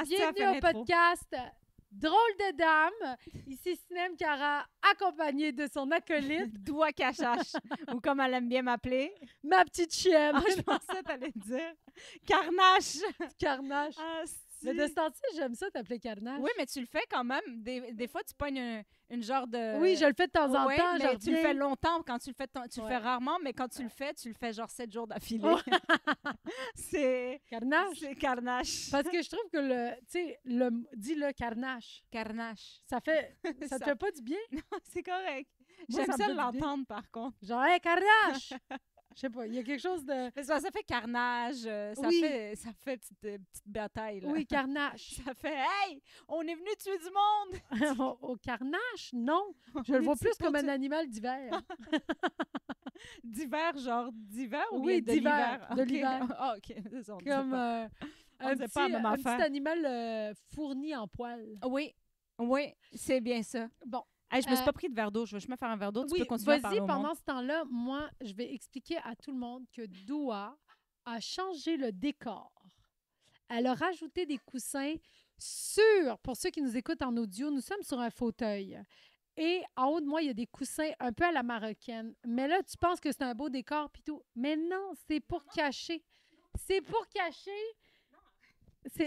Asti, elle Bienvenue fait au l'intro. podcast Drôle de dame. Ici Sinem Cara, accompagnée de son acolyte, Doua cachache, ou comme elle aime bien m'appeler. ma petite chienne, Ah, je pensais que t'allais dire Carnache. Carnache. Ah, Mais de ce temps-ci, j'aime ça t'appeler Carnache. oui, mais tu le fais quand même. Des fois, tu pognes une genre de... Oui, je le fais de temps en Ouais, temps. mais je tu le reviens. fais longtemps. Quand tu le fais, tu le Ouais. fais rarement, mais quand tu le fais genre 7 jours d'affilée. Oh. C'est Carnache. Carnache. Parce que je trouve que dis-le Carnache. Carnache. Ça fait, ça te Ça- fait pas du bien? C'est correct. Moi, J'aime ça me ça fait du bien. l'entendre, par contre. Genre, hey, Carnache! Je sais pas, il y a quelque chose de... Mais ça fait carnage. Oui. Ça fait petite bataille. Là. Oui, Carnache. Ça fait Hey, on est venu tuer du monde. Au Carnache? Non. Je On le vois est plus ici pour comme un tuer- animal d'hiver. D'hiver, genre d'hiver ou Oui, bien de d'hiver, l'hiver? de Ok. l'hiver. Ah, OK. C'est ça, on disait Comme pas. On un, disait petit, pas la même un petit affaire. animal fourni en poils. Oui, oui, c'est bien ça. Bon, Hey, je me suis Euh, pas pris de verre d'eau. Je vais juste me faire un verre d'eau. Tu oui, peux continuer à parler vas-y, au monde. pendant ce temps-là, moi, je vais expliquer à tout le monde que Doua a changé le décor. Elle a rajouté des coussins pour ceux qui nous écoutent en audio, nous sommes sur un fauteuil. Et en haut de moi, il y a des coussins un peu à la marocaine. Mais là, tu penses que c'est un beau décor puis tout. Mais non, c'est pour cacher. C'est pour cacher.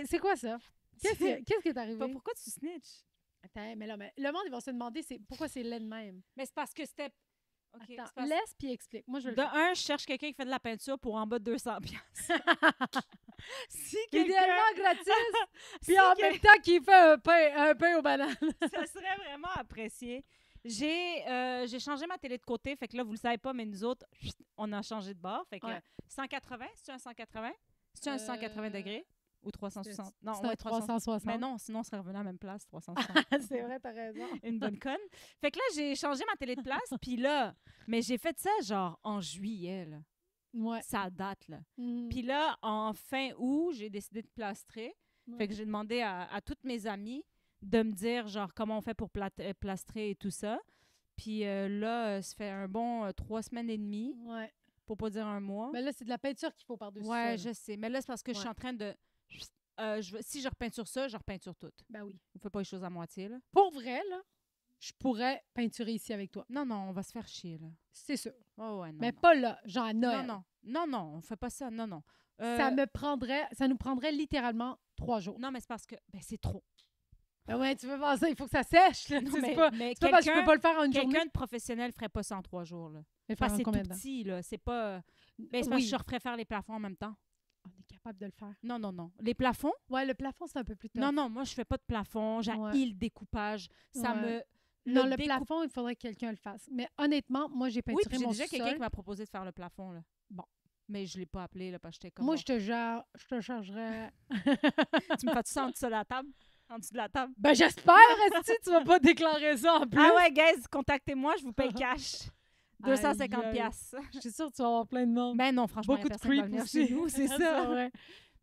C'est quoi ça? Qu'est-ce qui est arrivé? Pourquoi tu snitches? Attends, mais là, le monde, ils vont se demander pourquoi c'est laid de même. Mais c'est parce que c'était... OK. Attends, c'est parce- laisse puis explique. Moi, je vais De le faire. un, je cherche quelqu'un qui fait de la peinture pour en bas de 200 piastres. Si Idéalement gratis, puis si en quel- même temps qu'il fait un pain aux bananes. ça serait vraiment apprécié. J'ai changé ma télé de côté, fait que là, vous le savez pas, mais nous autres, on a changé de bord. Fait que Ouais. 180, c'est-tu un 180? C'est-tu un 180 degrés? Ou 360? Non, C'est un ouais, 360. Mais non, sinon, on serait revenu à la même place, 360. C'est vrai, t'as raison. Une bonne conne. Fait que là, j'ai changé ma télé de place, puis là, mais j'ai fait ça genre en juillet, là. Ouais. Ça date, là. Mhm. Puis là, en fin août, j'ai décidé de plastrer. Ouais. Fait que j'ai demandé à toutes mes amies de me dire, genre, comment on fait pour plastrer et tout ça. Puis là, ça fait un bon 3 semaines et demie, Ouais. pour pas dire un mois. Mais là, c'est de la peinture qu'il faut par-dessus Ouais, ça. je sais. Mais là, c'est parce que je suis Ouais. en train de... si je repeinture ça, je repeinture tout. Ben oui. On fait pas les choses à moitié, là. Pour vrai, là, je pourrais peinturer ici avec toi. Non, non, on va se faire chier, là. C'est sûr. Oh, ouais, non, Mais non. pas là, genre à Noël. Non, non. Non, non, on fait pas ça. Non, non. Ça nous prendrait littéralement 3 jours. Non, mais c'est parce que... Ben, c'est trop. Ben ouais, tu veux voir ça, il faut que ça sèche. Là. Non, Tu sais, mais c'est pas, mais c'est pas parce que je peux quelqu'un pas le faire en une journée. quelqu'un de professionnel ferait pas ça en 3 jours, là. Je vais le faire Parce en que c'est combien tout de temps? petit, là. C'est pas... Ben, c'est parce que Oui. je referais faire les plafonds en même temps. On est capable de le faire. Non, non, non. Les plafonds? Ouais, le plafond, c'est un peu plus tough. Non, non, moi, je fais pas de plafond. J'ai Ouais. le découpage. Ça Ouais. me... Non, le découp- plafond, il faudrait que quelqu'un le fasse. Mais honnêtement, moi, j'ai Oui, peinturé puis j'ai mon déjà quelqu'un sous-sol. qui m'a proposé de faire le plafond, là. Bon. Mais je l'ai pas appelé, là, parce que j'étais comme... Moi, bon. je te chargerais. Tu me fais ça en dessous de la table? En dessous de la table? Ben, j'espère, Esti, tu vas pas déclarer ça en plus. Ah ouais, guys, contactez-moi, je vous paye cash. 250 Aïe, aïe. piastres. Je suis sûre que tu vas avoir plein de monde. Ben non, franchement, Beaucoup y a de personne qui va creep venir aussi. chez nous, c'est ça. vrai.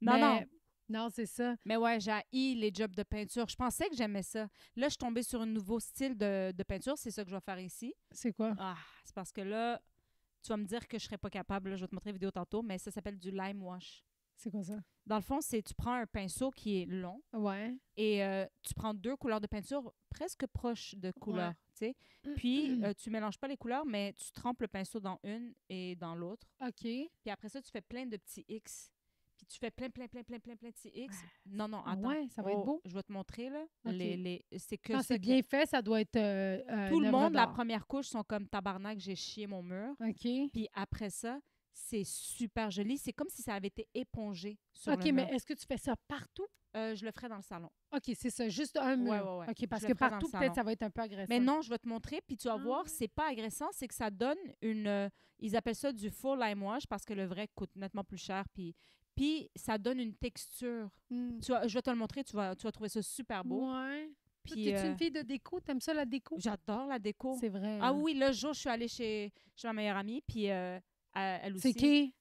Non, Mais- non. Non, c'est ça. Mais ouais, j'ai haï les jobs de peinture. Je pensais que j'aimais ça. Là, je suis tombée sur un nouveau style de peinture. C'est ça que je vais faire ici. C'est quoi? Ah, c'est parce que là, tu vas me dire que je serais pas capable. Là, je vais te montrer la vidéo tantôt, mais ça s'appelle du lime wash. C'est quoi ça? Dans le fond, c'est tu prends un pinceau qui est long Ouais. et tu prends 2 couleurs de peinture presque proches de couleurs, tu sais. Puis, tu mélanges pas les couleurs, mais tu trempes le pinceau dans une et dans l'autre. OK. Puis après ça, tu fais plein de petits X. Puis tu fais plein de petits X. Non, non, Ah attends. ouais, ça va être beau. Je vais te montrer, là. Ok. C'est que Quand ça c'est que- bien fait, ça doit être Tout une le œuvre monde, la d'art. première couche, sont comme tabarnak, j'ai chié mon mur. OK. Puis après ça, c'est super joli. C'est comme si ça avait été épongé sur OK, le mais mur. est-ce que tu fais ça partout? Je le ferai dans le salon. OK, c'est ça, juste un mur. Ouais, ouais, ouais. OK, parce Je que le ferai dans partout, le peut-être, salon. ça va être un peu agressif. Mais non, je vais te montrer, puis tu vas Ah. voir, c'est pas agressant, c'est que ça donne une... ils appellent ça du faux lime wash parce que le vrai coûte nettement plus cher, puis ça donne une texture. Je vais te le montrer, tu vas trouver ça super beau. Ouais. Puis T'es-tu une fille de déco? T'aimes ça, la déco? j'adore la déco. C'est vrai. Ah hein? oui, le jour, je suis allée chez ma meilleure amie, puis elle aussi. C'est qui?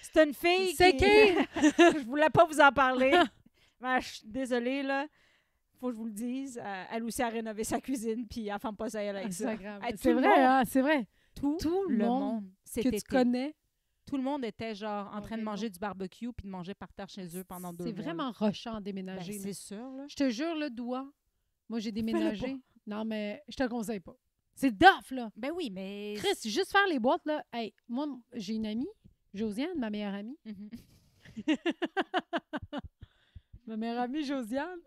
C'est une fille C'est qui... Je voulais pas vous en parler. Mais je suis désolée, là. Faut que je vous le dise. Elle aussi a rénové sa cuisine, puis elle ne fait pas ça elle avec ça. Instagram. Hey, tout C'est le vrai, monde- hein, c'est vrai. Tout Tout le monde cet que tu été. connais Tout le monde était genre en train de Horrible. manger du barbecue puis de manger par terre chez eux pendant 2 mois. C'est vraiment rushant à déménager. Ben, là. c'est sûr, là. Je te jure, le doigt. Moi, j'ai Fais-le déménagé. Non, mais je te le conseille pas. C'est tough, là. Ben oui, mais... Chris, juste faire les boîtes, là. Hey, moi, j'ai une amie, Josiane, ma meilleure amie. Mhm. Ma meilleure amie, Josiane.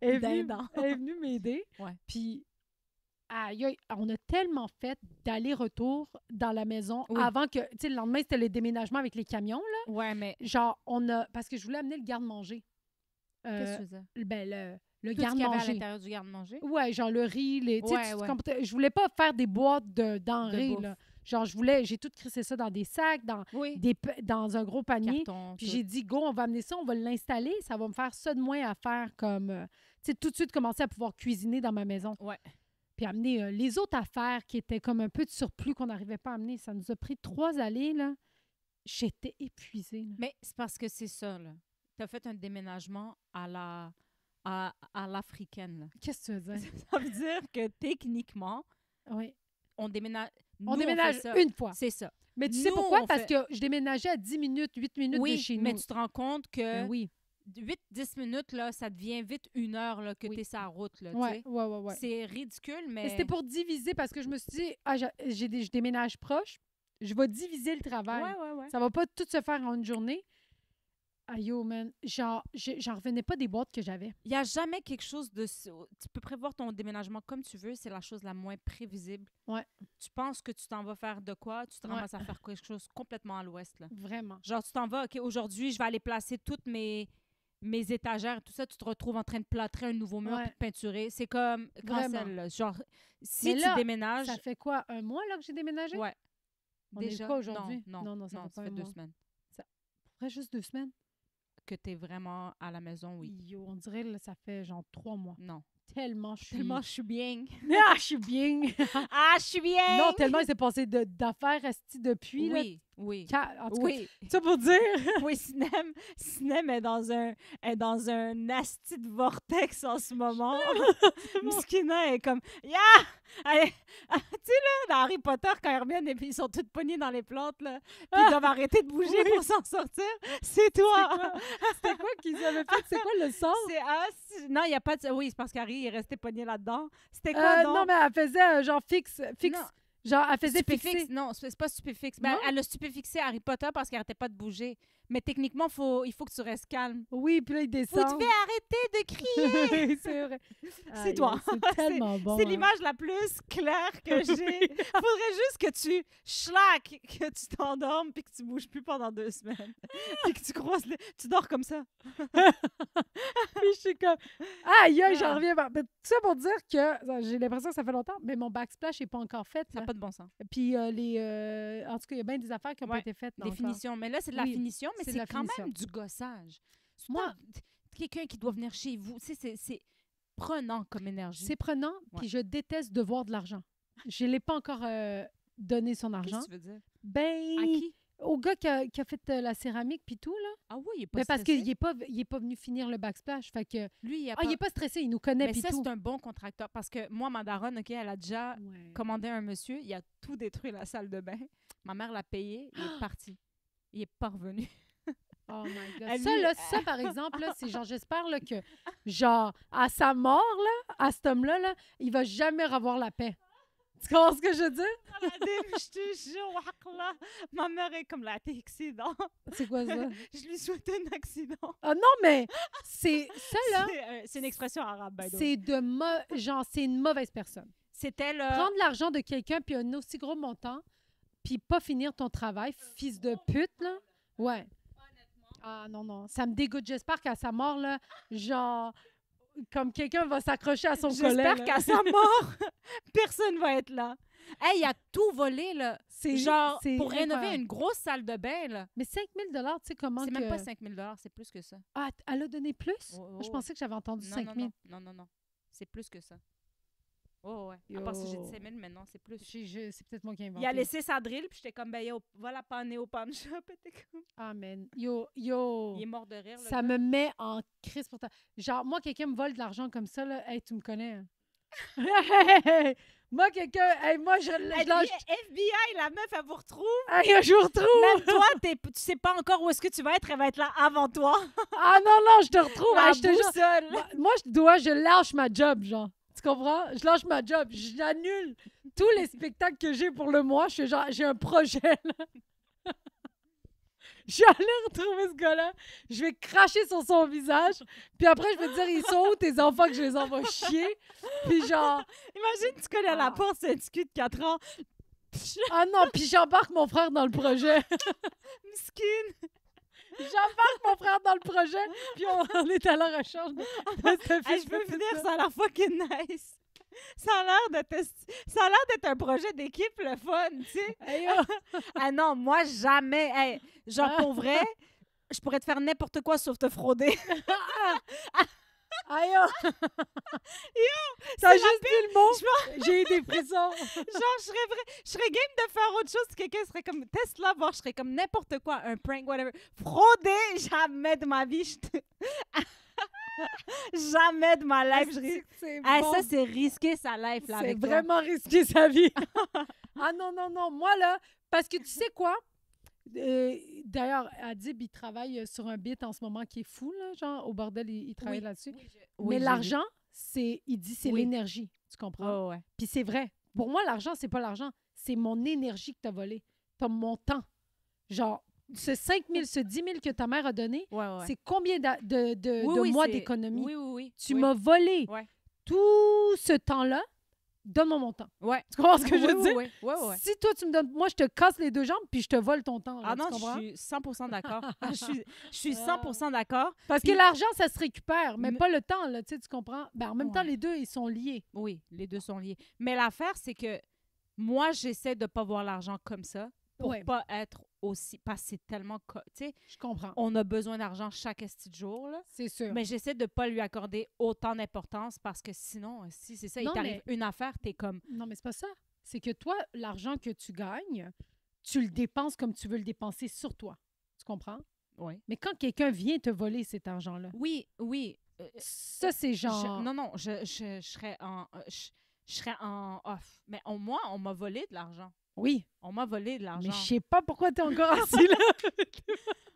est venue, Dindon. elle est venue m'aider. Ouais. Puis, aïe, aïe, on a tellement fait d'aller-retour dans la maison Oui. avant que, tu sais, le lendemain, c'était le déménagement avec les camions, là. Ouais, mais... Genre, parce que je voulais amener le garde-manger. Qu'est-ce que tu veux dire? Ben, le Tout ce qu'il y avait à garde-manger. l'intérieur du garde-manger? Ouais, genre le riz, les. Tu sais, Ouais, tu ouais. comprends- je voulais pas faire des boîtes de denrées, bouffe. là. Genre, j'ai tout crissé ça dans des sacs, Oui. dans un gros panier. Carton, Puis tout. j'ai dit, go, on va amener ça, on va l'installer. Ça va me faire ça de moins à faire comme. Tu sais, tout de suite commencer à pouvoir cuisiner dans ma maison. Ouais. Puis amener les autres affaires qui étaient comme un peu de surplus qu'on n'arrivait pas à amener. Ça nous a pris 3 allées, là. J'étais épuisée, là. Mais c'est parce que c'est ça, là. Tu as fait un déménagement à l'africaine, là. Qu'est-ce que tu veux dire? Ça veut dire que techniquement, Oui. on déménage... On Nous, déménage fait ça. une fois. C'est ça. Mais tu sais Nous, pourquoi? on Parce fait- que je déménageais à 10 minutes, 8 minutes de Oui, chez nous. mais tu te rends compte que Ben oui. 8-10 minutes, là, ça devient vite 1 heure là, que Oui. tu es sur la route. Là, tu Ouais, sais. ouais. C'est ridicule, Mais mais... c'était pour diviser parce que je me suis dit, je déménage proche, je vais diviser le travail. Ouais. Ça va pas tout se faire en une journée. Aïe, yo, man. Genre, j'en revenais pas des boîtes que j'avais. Il n'y a jamais quelque chose de... Tu peux prévoir ton déménagement comme tu veux, c'est la chose la moins prévisible. Ouais. Tu penses que tu t'en vas faire de quoi, tu te Ouais. ramasses à faire quelque chose complètement à l'ouest. Là. Vraiment. Genre, tu t'en vas, OK, aujourd'hui, je vais aller placer toutes mes étagères, tout ça, tu te retrouves en train de plâtrer un nouveau mur Ouais. puis de peinturer. C'est comme Vraiment. cancel, là. Genre, si Mais tu là, déménages... Ça fait quoi, 1 mois là que j'ai déménagé? Ouais. On est Déjà, quoi aujourd'hui? Non, ça ça fait fait pas 2 un mois. semaines Après juste 2 semaines? que tu es vraiment à la maison, oui. Yo, on dirait là, ça fait genre 3 mois. Non. Tellement je suis... Tellement je suis bien. Ah, je suis bien! Ah, je suis bien! Non, tellement il s'est passé d'affaires esti depuis. Là. Oui. En tout cas, Oui. ça pour dire... Oui, Sinem est dans un asti de vortex en ce moment. Miskina est comme yeah! Allez, tu sais là, dans Harry Potter quand ils reviennent et puis ils sont tous pognés dans les plantes là, puis ils doivent arrêter de bouger Oui. pour s'en sortir. C'est toi. C'était quoi qu'ils avaient fait? C'est quoi le sens? Non, il y a pas de oui, c'est parce qu'Harry est resté pogné là-dedans. C'était quoi donc? Non, mais elle faisait genre fixe. Non. Genre, elle faisait Stupéfixe. fixer. Non, c'est pas stupéfixe. Ben, Non? elle a stupéfixé Harry Potter parce qu'elle arrêtait pas de bouger. Mais techniquement, il faut que tu restes calme. Oui, puis là, il Vous descend. devez arrêter de crier. C'est vrai. C'est toi. C'est tellement bon. C'est hein. l'image la plus claire que j'ai. Faudrait juste que tu schlack, que tu t'endormes puis que tu bouges plus pendant 2 semaines. Puis que tu croises tu dors comme ça. Puis je suis comme... Aïe, aïe, j'en Ah. reviens pas. Mais tout ça pour dire que j'ai l'impression que ça fait longtemps, mais mon backsplash n'est pas encore fait. Ça n'a là. pas de bon sens. Puis en tout cas, il y a bien des affaires qui n'ont pas Ouais, été faites. là, encore. Définition. Mais là, c'est de la Oui, finition, mais c'est de c'est la quand finition. même du gossage. C'est Moi- pas quelqu'un qui doit venir chez vous. Tu sais, c'est prenant comme énergie. C'est prenant, Ouais. puis je déteste devoir de l'argent. Je ne l'ai pas encore donné son argent. Qu'est-ce que tu veux dire? Ben, À qui? au gars qui a fait la céramique puis tout, là. Ah oui, il est pas Ben parce stressé. qu'il n'est pas venu finir le backsplash. Fait que, Lui, il a il n'est pas stressé, il nous connaît Mais puis ça, tout. c'est un bon contracteur. Parce que moi, ma daronne, OK, elle a déjà Ouais. commandé un monsieur. Il a tout détruit la salle de bain. Ma mère l'a payé. Il est parti. Il est pas revenu. Oh my God. Elle Ça, lui- là, ça, par exemple, là, c'est genre, j'espère là, que, genre, à sa mort, là, à cet homme-là, là, il va jamais revoir la paix. Tu comprends ce que je veux dire? Je te jure, là, ma mère est comme là, t'es accident. C'est quoi ça? Je lui souhaite un accident. Ah non, mais c'est ça, là, C'est une expression arabe, by the way. c'est genre, c'est une mauvaise personne. C'était le... Prendre l'argent de quelqu'un puis un aussi gros montant puis pas finir ton travail, fils de pute, là. Ouais. Ah non, ça me dégoûte. J'espère qu'à sa mort, là, genre, comme quelqu'un va s'accrocher à son collet. J'espère là. qu'à sa mort, personne va être là. Hey, il a tout volé, là. C'est Genre, c'est pour rénover incroyable. une grosse salle de bain, là. Mais 5 000 tu sais comment C'est que... même pas 5 000 c'est plus que ça. Ah, elle a donné plus? Oh, Je oh. pensais que j'avais entendu Non, 5 000. non. C'est plus que ça. Oh, ouais. À Yo. part si j'ai dit 5 000, mais non, c'est plus. C'est peut-être moi qui ai inventé. Il a laissé sa drill, puis j'étais comme, ben, yo, va la panner au pawn shop. Et t'es comme... Ah, man. Yo. Il est mort de rire, là. Ça me met en crise pour toi. Genre, moi, quelqu'un me vole de l'argent comme ça, là, hey, tu me connais. Hein? Moi, quelqu'un... Hey, moi, je lâche... FBI, la meuf, elle vous retrouve. Hey, je vous retrouve! Même toi, tu sais pas encore où est-ce que tu vas être. Elle va être là avant toi. Ah non, je te retrouve. La Hey, je te jure. boussole. Moi, je lâche ma job, genre. Tu comprends? Je lâche ma job. J'annule tous les spectacles que j'ai pour le mois. Je fais genre, j'ai un projet, là. Je suis allée retrouver ce gars-là. Je vais cracher sur son visage. Puis après, je vais te dire, ils sont où tes enfants que je les envoie chier? Puis genre... Imagine, tu connais à la porte, c'est un petit cul de 4 ans. Ah non, puis j'embarque mon frère dans le projet. Miskin. J'embarque mon frère dans le projet. Puis on est à la recherche de cette Hey, je veux venir, ça a l'air fucking nice. Ça a l'air d'être un projet d'équipe, le fun, tu sais. Hey, Ah non, moi, jamais. Hey, genre, pour vrai, je pourrais te faire n'importe quoi sauf te frauder. Aïe! T'as juste dit le mot. J'ai eu des frissons. Genre, je serais game de faire autre chose. Quelqu'un serait comme, teste-la, voir, je serais comme n'importe quoi, un prank, whatever. Frauder, jamais de ma vie. Jamais de ma life. C'est Hey, bon. ça, c'est risqué sa life, là, C'est avec toi. vraiment risqué sa vie. Ah non. Moi, là, parce que tu sais quoi? D'ailleurs, Adib, il travaille sur un beat en ce moment qui est fou, là, genre, au bordel, il travaille là-dessus. Mais l'argent, il dit c'est l'énergie, tu comprends? Ouais. Puis c'est vrai. Pour moi, l'argent, c'est pas l'argent. C'est mon énergie que t'as volé. T'as mon temps. Genre, ce 5 000, ce 10 000 que ta mère a donné, c'est combien de mois d'économie? Oui. Tu m'as volé tout ce temps-là. Donne-moi mon temps. Ouais. Tu comprends ce que je veux dire? Ouais. Si toi, tu me donnes... Moi, je te casse les deux jambes puis je te vole ton temps. Là, Ah non, tu comprends? je suis 100% d'accord. Je suis 100% d'accord. Parce que l'argent, ça se récupère, mais pas le temps, là, tu comprends? Ben, en même temps, Ouais. les deux, ils sont liés. Oui, les deux sont liés. Mais l'affaire, c'est que moi, j'essaie de pas voir l'argent comme ça pour pas être aussi... Parce que c'est tellement... Tu sais, Je comprends. on a besoin d'argent chaque esti de jour, là. C'est sûr. Mais j'essaie de pas lui accorder autant d'importance parce que sinon, si c'est ça, il t'arrive une affaire, t'es comme... Non, mais c'est pas ça. C'est que toi, l'argent que tu gagnes, tu le dépenses comme tu veux le dépenser sur toi. Tu comprends? Oui. Mais quand quelqu'un vient te voler cet argent-là... Oui. Ça, c'est genre... Non, je serais en off. Mais moi, on m'a volé de l'argent. Oui. On m'a volé de l'argent. Mais je sais pas pourquoi tu es encore assis là.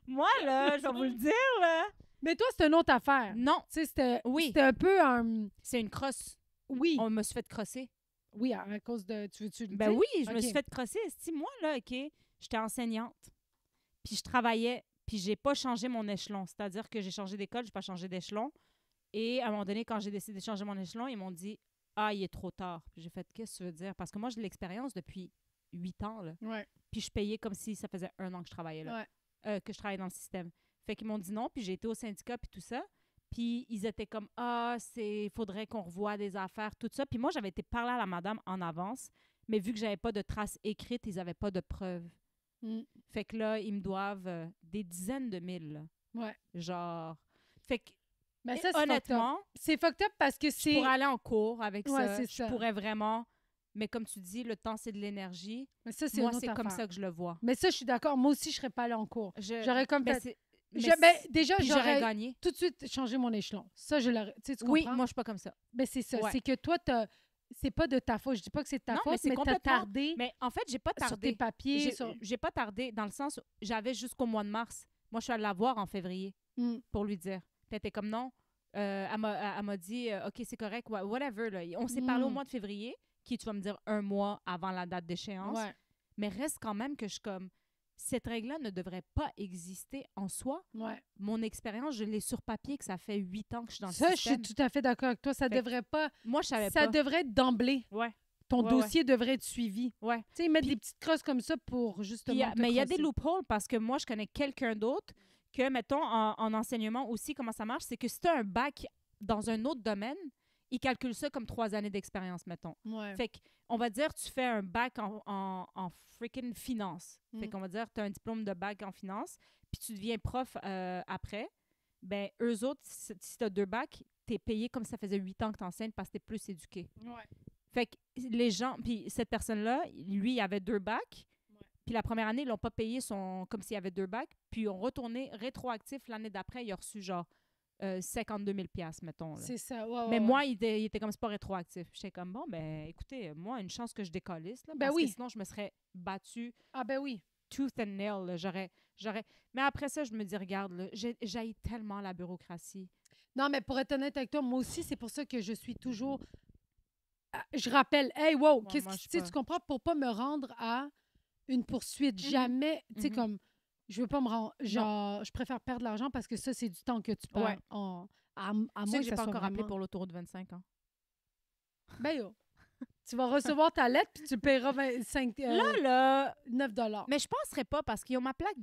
Moi, là, je vais vous le dire, là. Mais toi, c'est une autre affaire. Non. Tu sais, c'était un peu un... C'est une crosse. Oui. On me suis fait crosser. Oui, à cause de... Tu veux-tu le Ben dire? oui, je me suis fait crosser. Si moi, là, OK, j'étais enseignante, puis je travaillais, puis j'ai pas changé mon échelon. C'est-à-dire que j'ai changé d'école, j'ai pas changé d'échelon. Et à un moment donné, quand j'ai décidé de changer mon échelon, ils m'ont dit « Ah, il est trop tard. » Puis j'ai fait « Qu'est-ce que tu veux dire? » Parce que moi, j'ai de l'expérience depuis 8 ans, là. Ouais. Puis je payais comme si ça faisait 1 an que je travaillais là. Que je travaillais dans le système. Fait qu'ils m'ont dit non, puis j'ai été au syndicat, puis tout ça. Puis ils étaient comme « Ah, il faudrait qu'on revoie des affaires, tout ça. » Puis moi, j'avais été parler à la madame en avance, mais vu que j'avais pas de traces écrites, ils avaient pas de preuves. Fait que là, ils me doivent des dizaines de mille. Là. Ouais. Genre... Fait que, ben ça, honnêtement... C'est fucked up parce que c'est... Je pourrais aller en cours avec ça. C'est ça. Je pourrais vraiment... Mais comme tu dis, le temps, c'est de l'énergie. Mais ça, moi, c'est comme ça que je le vois. Mais ça, je suis d'accord. Moi aussi, je serais pas allée en cours. J'aurais comme... déjà, j'aurais gagné. Tout de suite changé mon échelon. Ça, je l'aurais... Tu comprends? Oui, moi, je suis pas comme ça. Mais c'est ça. C'est que toi, c'est pas de ta faute. Je dis pas que c'est de ta faute, mais t'as tardé. Mais en fait, j'ai pas tardé. Sur tes papiers. J'ai pas tardé dans le sens où j'avais jusqu'au mois de mars. Moi, je suis allée la voir en février pour lui dire. Puis elle était comme non. Elle m'a dit OK, c'est correct, whatever. Là. On s'est parlé au mois de février, qui tu vas me dire 1 mois avant la date d'échéance. Ouais. Mais reste quand même que je suis comme cette règle-là ne devrait pas exister en soi. Ouais. Mon expérience, je l'ai sur papier que ça fait 8 ans que je suis dans le système. Ça, je suis tout à fait d'accord avec toi. Ça devrait pas... Moi, je savais pas. Ça devrait être d'emblée. Ouais. Ton dossier devrait être suivi. Ouais. Tu sais, ils mettent des petites crosses comme ça pour justement mais il y a des loopholes parce que moi, je connais quelqu'un d'autre que, mettons, en enseignement aussi, comment ça marche, c'est que si tu as un bac dans un autre domaine, ils calculent ça comme 3 années d'expérience, mettons. Ouais. Fait qu'on va dire, tu fais un bac en freaking finance. Fait qu'on va dire, tu as un diplôme de bac en finance, puis tu deviens prof après. Ben eux autres, si tu as 2 bacs, tu es payé comme ça faisait 8 ans que tu enseignes parce que tu es plus éduqué. Ouais. Fait que les gens, puis cette personne-là, lui, il avait 2 bacs. Puis la première année, ils l'ont pas payé comme s'il y avait 2 bacs. Puis ils ont retourné rétroactif l'année d'après. Il a reçu genre 52 000 $, mettons. Là. C'est ça, ouais, Mais ouais. moi, il était comme, c'est pas rétroactif. J'étais comme, bon, ben, écoutez, moi, une chance que je décollisse, là, Ben parce oui. que sinon, je me serais battue Ah ben oui. tooth and nail. Là. J'aurais... Mais après ça, je me dis, regarde, là, j'haïs tellement la bureaucratie. Non, mais pour être honnête avec toi, moi aussi, c'est pour ça que je suis toujours... Je rappelle, hey, wow, Ouais, qu'est-ce moi, que je suis tu sais, pas- tu comprends? Pour pas me rendre à une poursuite. Jamais, tu sais, Mhm. comme, je veux pas me rendre... Genre, je préfère perdre l'argent parce que ça, c'est du temps que tu perds. Ouais. À Tu moins sais que que j'ai ça pas soit encore appelé vraiment... pour l'autoroute de 25 ans. Ben yo, tu vas recevoir ta lettre puis tu paieras 9 Là, $. mais je penserais pas parce qu'ils ont ma plaque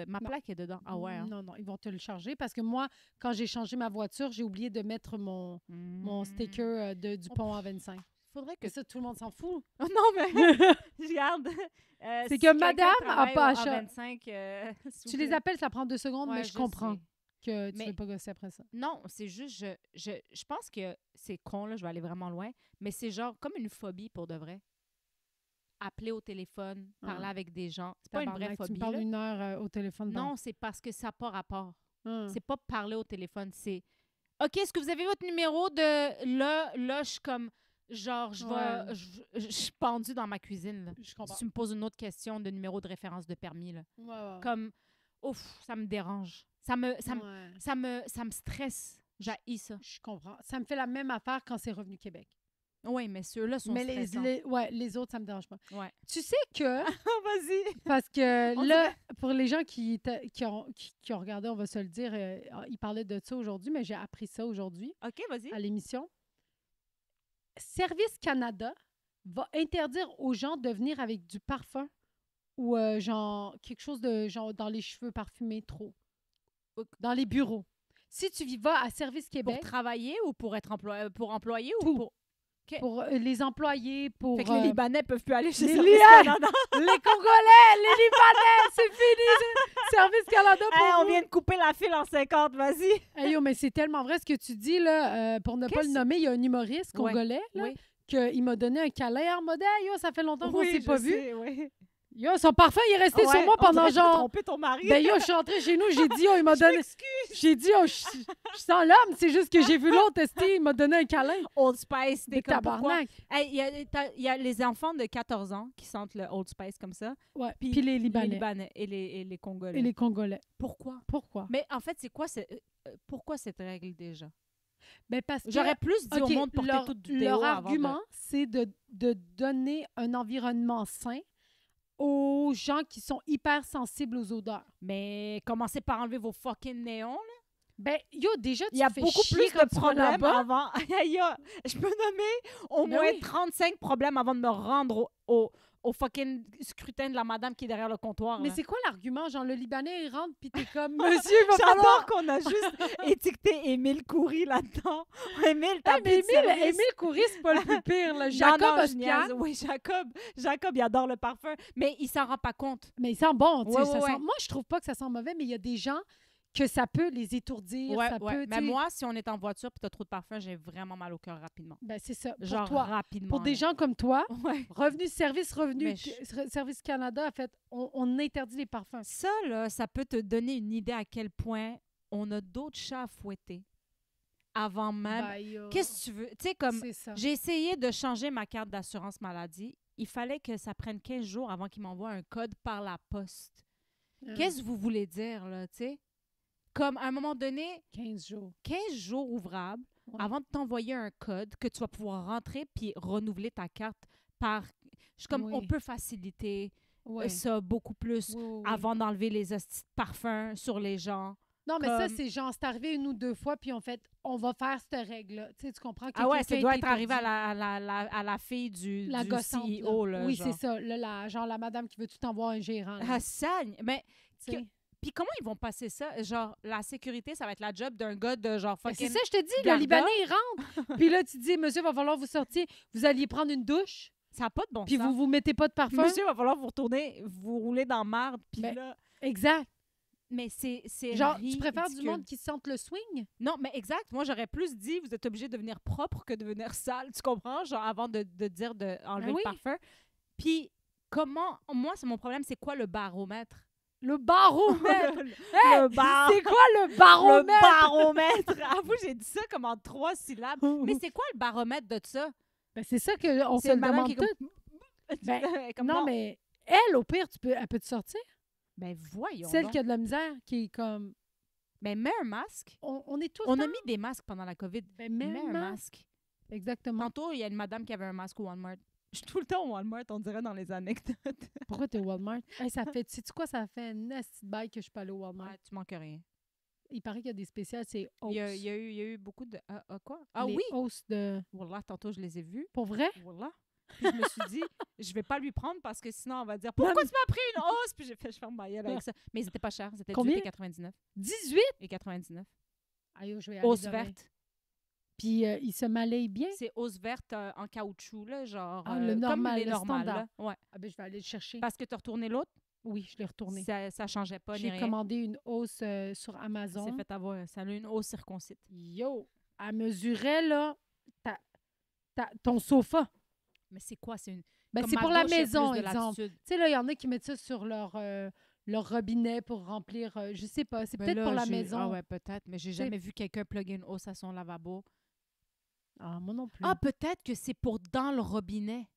ma plaque est dedans. Ah ouais, hein? Non, ils vont te le charger parce que moi, quand j'ai changé ma voiture, j'ai oublié de mettre mon sticker du pont à 25. Faudrait que... Et ça, tout le monde s'en fout. Oh non, mais regarde. C'est si que quelqu'un madame a travaille pas au acheté. A25, s'il Tu vous les plaît. appelles, ça prend 2 secondes, Ouais, mais je comprends sais. que tu Mais- ne veux pas gosser après ça. Non, c'est juste, je pense que c'est con, là, je vais aller vraiment loin, mais c'est genre comme une phobie pour de vrai. Appeler au téléphone, parler avec des gens. C'est pas une vraie Tabarnak, tu phobie. me parles Là. 1 heure au téléphone. Non, c'est parce que ça n'a pas rapport. Hum. C'est pas parler au téléphone, c'est OK, est-ce que vous avez votre numéro de là, je suis comme genre je vais Ouais. je suis pendue dans ma cuisine là. Je comprends. Si tu me poses une autre question de numéro de référence de permis là. Ouais. Comme ouf, ça me dérange. Ça me Ouais. ça me stresse. J'haïs ça. Je comprends. Ça me fait la même affaire quand c'est Revenu Québec. Oui, mais ceux-là sont Mais stressants. les autres, ça me dérange pas. Ouais. Tu sais que, Vas-y. parce que On là, pour les gens qui ont regardé, on va se le dire, ils parlaient de ça aujourd'hui, mais j'ai appris ça aujourd'hui OK, vas-y. à l'émission. Service Canada va interdire aux gens de venir avec du parfum ou genre quelque chose de genre dans les cheveux parfumés trop. Ok. Dans les bureaux. Si tu vas à Service Pour Québec, travailler ou pour être employé ou Tout. pour pour les employés, pour Fait que les Libanais peuvent plus aller chez les Service Liens! Canada. les Congolais, les Libanais, c'est fini! Service Canada pour Hey, on vous. vient de couper la file en 50, vas-y. Hey, yo, mais c'est tellement vrai ce que tu dis, là. Pour ne pas le Qu'est-ce- nommer, il y a un humoriste Ouais. congolais, là, Oui. qu'il m'a donné un câlin en mode hey, yo, ça fait longtemps qu'on s'est pas vu. Oui. Yo, son parfum, il est resté sur moi On pendant dirait que t'as genre. trompé ton mari. Ben yo, je suis rentrée chez nous, j'ai dit, oh, il m'a Je donné. m'excuse. J'ai dit, oh, je sens l'homme, c'est juste que j'ai vu l'autre tester, il m'a donné un câlin. Old Spice, Des t'es comme pourquoi? tabarnak. Hey, il y a les enfants de 14 ans qui sentent le Old Spice comme ça. Ouais. Puis Puis les Les Libanais. Libanais et les Congolais. Et les Congolais. Pourquoi? Pourquoi? Mais en fait, c'est quoi pourquoi cette règle déjà? Ben parce que. J'aurais plus dit OK, au monde de porter tout du déo leur avant argument, c'est de donner un environnement sain aux gens qui sont hyper sensibles aux odeurs. Mais commencez par enlever vos fucking néons. Là. Ben, yo, déjà, tu Il y a te fais beaucoup chier plus quand de tu vas problèmes là-bas. avant. Je peux nommer au Ben moins oui. 35 problèmes avant de me rendre au fucking scrutin de la madame qui est derrière le comptoir. Mais là. c'est quoi l'argument? Genre, le Libanais, il rentre, puis t'es comme, monsieur, il va falloir... J'adore qu'on a juste étiqueté Émile Coury là-dedans. Émile, t'as Hey, mais plus de service. Émile Coury, c'est pas le plus pire. Là. Non, Jacob non, je Ospian, niaise. Oui, Jacob, il adore le parfum, mais il s'en rend pas compte. mais il sent bon. Tu sais, Ouais, ça ouais, sent... ouais. Moi, je trouve pas que ça sent mauvais, mais il y a des gens que ça peut les étourdir. Ouais, ça ouais. peut, tu Mais sais- moi, si on est en voiture et t'as trop de parfum, j'ai vraiment mal au cœur rapidement. Ben, c'est ça. Pour Genre toi. rapidement. Pour des là. gens comme toi, Ouais. Revenu Mais Service Canada a fait, on interdit les parfums. Ça, là, ça peut te donner une idée à quel point on a d'autres chats à fouetter avant même. Qu'est-ce que tu veux? Tu sais, comme C'est ça. j'ai essayé de changer ma carte d'assurance maladie. Il fallait que ça prenne 15 jours avant qu'ils m'envoient un code par la poste. Qu'est-ce que vous voulez dire, là, tu sais? Comme, à un moment donné, 15 jours. 15 jours ouvrables Ouais. avant de t'envoyer un code que tu vas pouvoir rentrer puis renouveler ta carte par... Je suis comme, Oui. on peut faciliter Ouais. ça beaucoup plus Oui, oui, oui. avant d'enlever les hosties de parfum sur les gens. Non, mais ça, comme- c'est genre, c'est arrivé 1 ou 2 fois, puis en fait, on va faire cette règle-là. Tu sais, tu comprends? Que Ah ouais, ça quelqu'un doit est être arrivé interdit. à la fille du La gossante, CEO. là. Là, Oui, genre. c'est ça. Là, genre la madame qui veut tout envoyer un gérant. là. Ah, sagne. Mais Tu sais. puis comment ils vont passer ça? Genre, la sécurité, ça va être la job d'un gars de genre Ben, fucking... c'est ça, je te dis, le Garda. Libanais, il rentre. Puis là, tu dis, monsieur, il va falloir vous sortir. Vous alliez prendre une douche, Ça n'a pas de bon puis sens. vous mettez pas de parfum. Monsieur, il va falloir vous retourner, vous rouler dans marde, puis Ben, là... Exact. Mais c'est Genre, ridicule. tu préfères du monde qui sente le swing? Non, mais exact. Moi, j'aurais plus dit, vous êtes obligé de devenir propre que de devenir sale. Tu comprends? Genre, avant de dire d'enlever Ah oui. le parfum. Puis, comment... Moi, c'est mon problème, c'est quoi le baromètre? Le baromètre! Le C'est quoi le baromètre? Le baromètre! Avoue, j'ai dit ça comme en 3 syllabes. Mais c'est quoi le baromètre de ça? Ben, c'est ça qu'on se C'est le une madame demande qui est tout. Ben, comme Non, mais elle, au pire, elle peut te sortir? Ben voyons Celle donc. qui a de la misère, qui est comme... Ben mets un masque. On est tous On a mis des masques pendant la COVID. Ben, Mets un masque. Exactement. Tantôt, il y a une madame qui avait un masque au Walmart. Je suis tout le temps au Walmart, on dirait dans les anecdotes. Pourquoi t'es au Walmart? Hey, ça fait, sais-tu quoi? Ça fait un esti de bail que je suis pas allée au Walmart. Ouais, tu manques rien. Il paraît qu'il y a des spéciales, c'est Il y, a, hausse. il, y a eu, il y a eu beaucoup de... quoi? Ah Les oui! hausses de... Wallah, tantôt, je les ai vus. Pour vrai? Wallah. Puis je me suis dit, je vais pas lui prendre parce que sinon, on va dire, pourquoi tu m'as pris une hausse? Puis j'ai fait, je ferme ma gueule avec ça. Mais ils étaient pas chers. C'était Combien? 18,99. 18? Et 99. Aïe, je vais aller Hausse demain. verte. Puis il se malaye bien. C'est hausse verte en caoutchouc, là, genre. Le normal, comme les le normales, standard. là. Ouais. Ah ben, je vais aller le chercher. Parce que tu as retourné l'autre, Oui, je l'ai retourné. ça changeait pas ni J'ai rien. commandé une hausse sur C'est Amazon. fait avoir. Ça a eu une hausse circoncite. Yo, elle mesurait, là, ton sofa. Mais c'est quoi? C'est une. Ben, comme c'est ma pour la gauche, il y a maison, plus de exemple. latitude. Tu sais, là, il y en a qui mettent ça sur leur robinet pour remplir, je sais pas, c'est Ben peut-être là, pour la maison. Ah ouais, peut-être, mais j'ai C'est- jamais vu quelqu'un plugger une hausse à son lavabo. Ah, moi non plus. Ah, peut-être que c'est pour dans le robinet.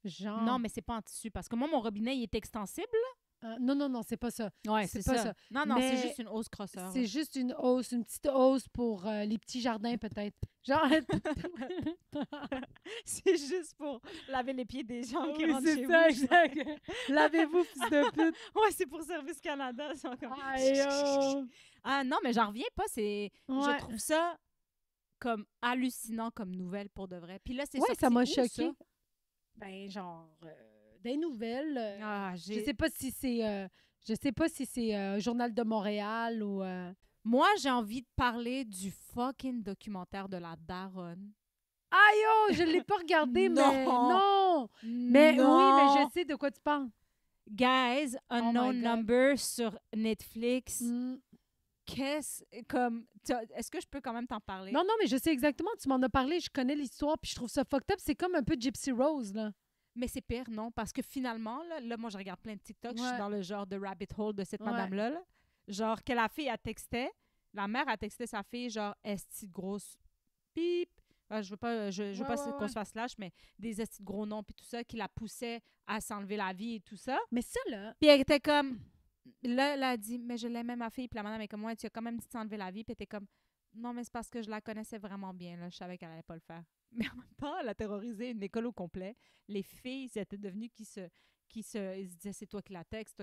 Genre. Non, mais c'est pas en tissu. Parce que moi, mon robinet, il est extensible. Non, c'est pas ça. Ouais, c'est c'est pas ça. ça. Non, non, Mais c'est juste une hausse crosseur. C'est juste une hausse, une petite hausse pour les petits jardins, peut-être. Genre. C'est juste pour laver les pieds des gens qui Oui, rentrent c'est chez ça, vous. exact. Lavez-vous, fils de pute. Ouais, c'est pour Service Canada. Ils sont comme... Aïe, oh. Ah non, mais j'en reviens pas. Je Ouais. trouve ça comme hallucinant comme nouvelle pour de vrai. Puis là, c'est Ouais, sorti ça m'a où, choqué. ça? Ben, genre, des nouvelles. Ah, Je sais pas si c'est. Je sais pas si c'est Journal de Montréal ou. Moi, j'ai envie de parler du fucking documentaire de la daronne. Aïe, oh, je l'ai pas regardé, mais Non. non! Mais Non. oui, mais je sais de quoi tu parles. Guys, Unknown God. Number sur Netflix. Mm. Est-ce que je peux quand même t'en parler? Non, mais je sais exactement, tu m'en as parlé, je connais l'histoire, puis je trouve ça fucked up. C'est comme un peu Gypsy Rose, là. Mais c'est pire, non? Parce que finalement, là moi, je regarde plein de TikTok. Je Ouais. suis dans le genre de rabbit hole de cette Ouais. madame-là. Là. Genre, que la fille, elle textait. La mère a texté sa fille, genre, esti de grosse pip. Je veux pas, qu'on se fasse lâche, mais des esti de gros noms, puis tout ça, qui la poussait à s'enlever la vie et tout ça. Mais ça, là. Puis elle était comme... Là, elle a dit, mais je l'aimais, ma fille. Puis la madame est comme, ouais, tu as quand même dit de s'enlever la vie. Puis elle était comme, non, mais c'est parce que je la connaissais vraiment bien. Là. Je savais qu'elle allait pas le faire. Mais en même temps, elle a terrorisé une école au complet. Les filles, c'était devenues ils se disaient, c'est toi qui la texte.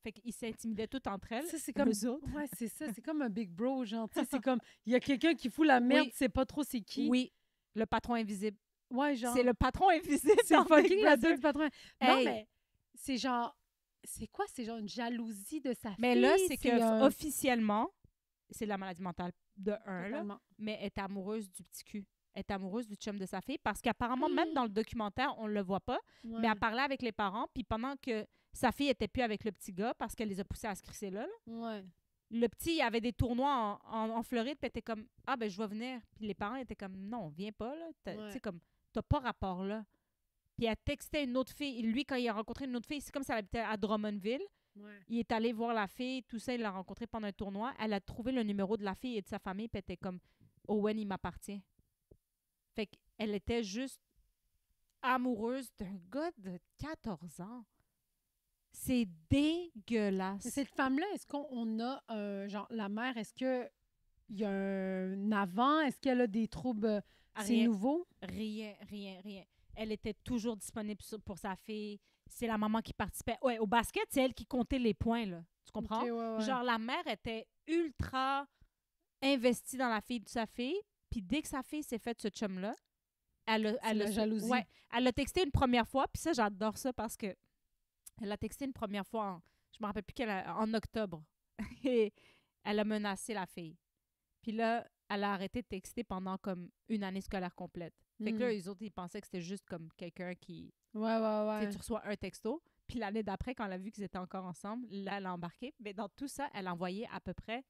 Fait qu'ils s'intimidaient toutes entre elles. Ça, c'est comme. eux autres. Ouais, c'est ça. C'est comme un big bro, genre. Tu sais, c'est comme. Il y a quelqu'un qui fout la merde, Oui. c'est pas trop c'est qui. Oui, le patron invisible. Ouais, genre. C'est le patron invisible. C'est dans fucking Big la Brother. du patron. Non, Hey. mais c'est genre. C'est quoi? C'est genre une jalousie de sa Mais fille. là, c'est que un- officiellement, c'est de la maladie mentale de un, là, Totalement. mais elle est amoureuse du petit cul. Elle est amoureuse du chum de sa fille parce qu'apparemment, même dans le documentaire, on le voit pas, Ouais. mais elle parlait avec les parents, puis pendant que sa fille était plus avec le petit gars parce qu'elle les a poussés à se crisser là, Ouais. le petit, il y avait des tournois en Floride, puis elle était comme « Ah, ben je vais venir. » Puis les parents étaient comme « Non, viens pas, là. Tu Ouais. sais, comme, t'as pas rapport là. » Puis elle textait une autre fille. Et lui, quand il a rencontré une autre fille, c'est comme si elle habitait à Drummondville. Ouais. Il est allé voir la fille, tout ça, il l'a rencontré pendant un tournoi. Elle a trouvé le numéro de la fille et de sa famille, puis elle était comme Owen, il m'appartient. Fait qu'elle était juste amoureuse d'un gars de 14 ans. C'est dégueulasse. Mais cette femme-là, est-ce qu'on a genre la mère, est-ce que il y a un avant? Est-ce qu'elle a des troubles? C'est Rien. nouveau? Rien. Elle était toujours disponible pour sa fille. C'est la maman qui participait. Ouais, au basket, c'est elle qui comptait les points, là. Tu comprends? Ok, ouais. Genre, la mère était ultra investie dans la fille de sa fille. Puis dès que sa fille s'est faite ce chum-là, elle la a jalousie. Ouais, elle l'a texté une première fois. Puis ça, j'adore ça parce que elle l'a texté une première fois, je me rappelle plus en octobre. Et elle a menacé la fille. Puis là, elle a arrêté de texter pendant comme une année scolaire complète. Fait que là, les autres, ils pensaient que c'était juste comme quelqu'un qui... Ouais. Tu reçois un texto. Puis l'année d'après, quand elle a vu qu'ils étaient encore ensemble, là, elle a embarqué. Mais dans tout ça, elle a envoyé à peu près,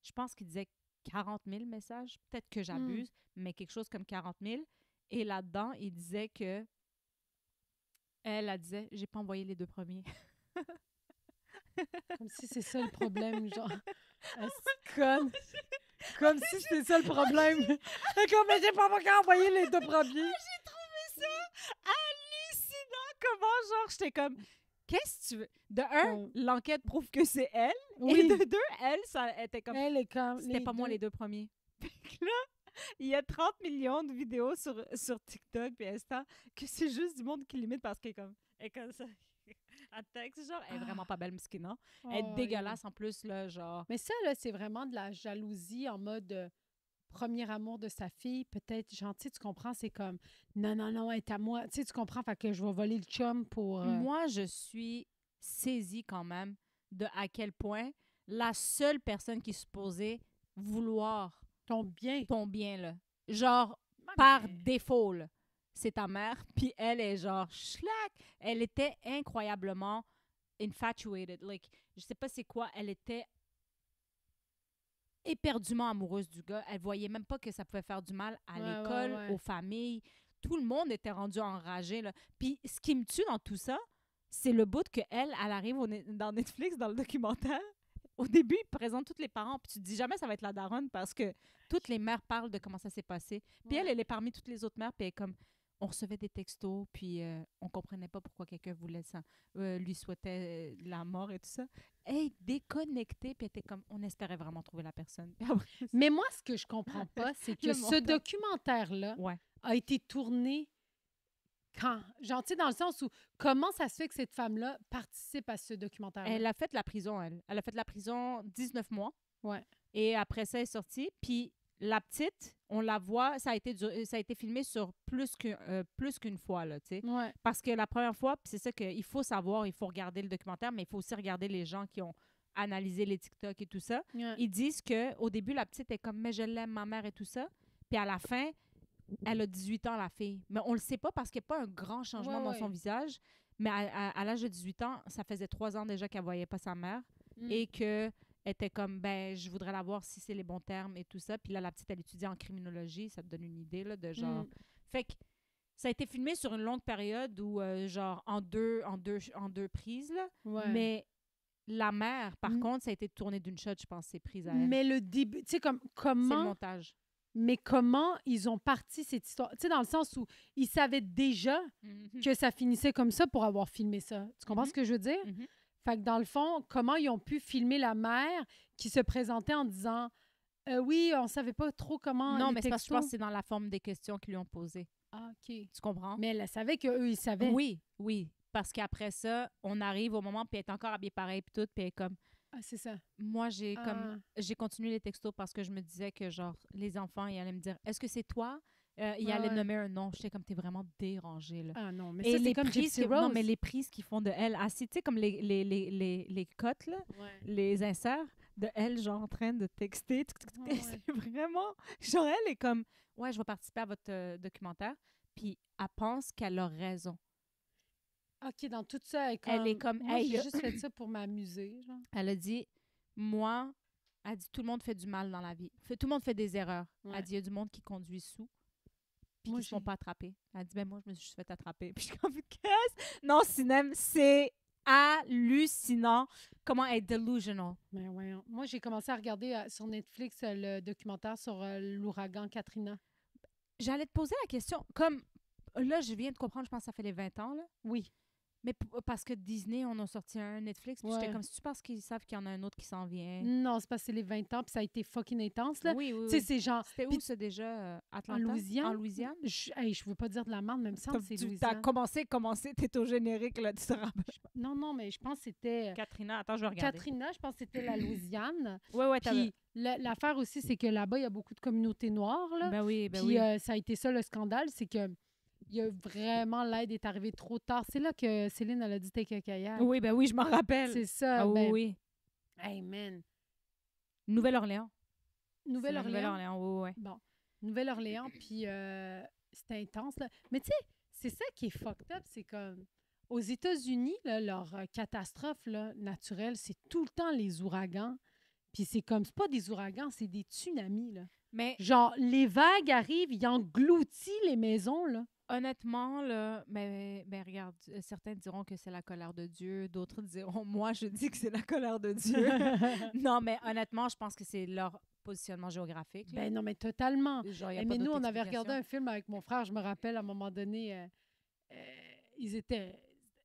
je pense qu'il disait 40 000 messages. Peut-être que j'abuse, mais quelque chose comme 40 000. Et là-dedans, il disait que... Elle disait, j'ai pas envoyé les 2 premiers. Comme si c'est ça le problème, genre. Ah, c'est conne. Comme si c'était ça le problème. Comme, mais j'ai pas encore envoyé les 2 premiers. J'ai trouvé ça hallucinant. Comment, genre, j'étais comme, qu'est-ce que tu veux? De un, l'enquête prouve que c'est elle. Oui. Et de deux, elle, ça était comme, Elle est comme. c'était pas moi les 2 premiers. Fait que là, il y a 30 millions de vidéos sur TikTok et Insta que c'est juste du monde qui limite parce qu'elle est comme ça. En texte, genre, elle est vraiment pas belle, Mskina. Elle est dégueulasse en plus, là, genre. Mais ça, là, c'est vraiment de la jalousie en mode premier amour de sa fille. Peut-être, gentil, tu comprends, c'est comme non, non, non, elle est à moi. Tu sais, tu comprends, fait que je vais voler le chum pour. Moi, je suis saisie quand même de à quel point la seule personne qui est supposée vouloir ton bien. là, genre, par défaut, là, c'est ta mère, puis elle est genre schlack. Elle était incroyablement infatuated. Like, je sais pas c'est quoi, elle était éperdument amoureuse du gars. Elle voyait même pas que ça pouvait faire du mal à l'école, aux familles. Tout le monde était rendu enragé, là. Puis ce qui me tue dans tout ça, c'est le bout que elle arrive dans Netflix, dans le documentaire. Au début, il présente tous les parents, puis tu te dis jamais ça va être la daronne parce que toutes les mères parlent de comment ça s'est passé. Puis elle est parmi toutes les autres mères, puis elle est comme, on recevait des textos, puis on comprenait pas pourquoi quelqu'un voulait ça, lui souhaitait la mort et tout ça. Elle est déconnectée, puis elle était comme, on espérait vraiment trouver la personne. Mais moi, ce que je comprends pas, c'est que ce documentaire-là a été tourné quand? Genre, tu sais, dans le sens où, comment ça se fait que cette femme-là participe à ce documentaire-là? Elle a fait la prison, elle. Elle a fait la prison 19 mois. Ouais. Et après ça, elle est sortie. Puis la petite, on la voit, ça a été filmé sur plus qu'une fois, là, tu sais. Ouais. Parce que la première fois, puis c'est ça qu'il faut savoir, il faut regarder le documentaire, mais il faut aussi regarder les gens qui ont analysé les TikTok et tout ça. Ouais. Ils disent qu'au début, la petite est comme « mais je l'aime, ma mère » et tout ça. Puis à la fin, elle a 18 ans, la fille. Mais on le sait pas parce qu'il n'y a pas un grand changement dans son visage. Mais à l'âge de 18 ans, ça faisait 3 ans déjà qu'elle voyait pas sa mère. Et que était comme, ben, je voudrais la voir si c'est les bons termes et tout ça. Puis là, la petite, elle étudie en criminologie. Ça te donne une idée, là, de genre... Fait que ça a été filmé sur une longue période où, genre, en deux prises, là. Ouais. Mais la mère, par contre, ça a été tourné d'une shot, je pense, c'est prise à elle. Mais le début, tu sais, comment... C'est le montage. Mais comment ils ont parti cette histoire? Tu sais, dans le sens où ils savaient déjà que ça finissait comme ça pour avoir filmé ça. Tu comprends ce que je veux dire? Fait que dans le fond, comment ils ont pu filmer la mère qui se présentait en disant oui, on savait pas trop comment. Non, mais c'est parce que je pense que c'est dans la forme des questions qu'ils lui ont posées. Ah, OK. Tu comprends? Mais elle savait qu'eux, ils savaient. Oui, oui. Parce qu'après ça, on arrive au moment, puis elle est encore habillée pareil, puis tout, puis elle est comme... Ah, c'est ça. Moi, j'ai continué les textos parce que je me disais que, genre, les enfants, ils allaient me dire « Est-ce que c'est toi? » Ils allaient nommer un nom. J'étais comme « T'es vraiment dérangée, là. » Ah non, mais ça, c'est comme Gypsy Rose. Non, mais les prises qu'ils font de elle, assis, tu sais, comme les cotes, là, les inserts de elle, genre, en train de texter. C'est vraiment... Genre, elle est comme « Ouais, je vais participer à votre documentaire. » Puis elle pense qu'elle a raison. OK, dans tout ça, elle est comme... Moi, j'ai juste fait ça pour m'amuser, genre. Elle a dit, moi, elle dit, tout le monde fait du mal dans la vie. Tout le monde fait des erreurs. Elle dit, il y a du monde qui conduit sous, puis qui ne se font pas attraper. Elle dit, ben moi, je me suis fait attraper. Puis je suis comme, qu'est-ce? Non, Sinem, c'est hallucinant comment elle est delusional. Mais ouais. Moi, j'ai commencé à regarder sur Netflix le documentaire sur l'ouragan Katrina. J'allais te poser la question, comme, là, je viens de comprendre, je pense que ça fait les 20 ans, là. Oui. Mais parce que Disney, on a sorti un Netflix, puis j'étais comme, si tu penses qu'ils savent qu'il y en a un autre qui s'en vient. Non, c'est parce que c'est les 20 ans, puis ça a été fucking intense, là. Oui, oui, tu sais, c'est genre... C'était où, ça, déjà? Atlanta? En Louisiane. En Louisiane? Je veux pas dire de la merde, même ça, c'est Louisiane. Tu as commencé, t'es au générique, là, tu te rappelles? Non, mais je pense que c'était... Katrina, attends, je vais regarder. Katrina, je pense que c'était la Louisiane. Oui, Puis l'affaire aussi, c'est que là-bas, il y a beaucoup de communautés noires, là. Ben oui, Puis ça a été ça, le scandale, c'est que il y a vraiment, l'aide est arrivée trop tard. C'est là que Céline, elle a dit take a kayak. Oui, ben oui, je m'en rappelle. C'est ça. Ah oui. Hey, man. Nouvelle-Orléans. Nouvelle-Orléans, oui. Bon, Nouvelle-Orléans, puis c'était intense, là. Mais tu sais, c'est ça qui est fucked up, c'est comme... Aux États-Unis, là, leur catastrophe là, naturelle, c'est tout le temps les ouragans. Puis c'est comme, c'est pas des ouragans, c'est des tsunamis, là. Mais... Genre, les vagues arrivent, ils engloutissent les maisons, là. Honnêtement, là, mais regarde, certains diront que c'est la colère de Dieu, d'autres diront, moi, je dis que c'est la colère de Dieu. Non, mais honnêtement, je pense que c'est leur positionnement géographique. Là. Ben non, mais totalement. Genre, y a Eh, pas mais nous, d'autre on avait regardé explication. un film avec mon frère, je me rappelle, à un moment donné, ils étaient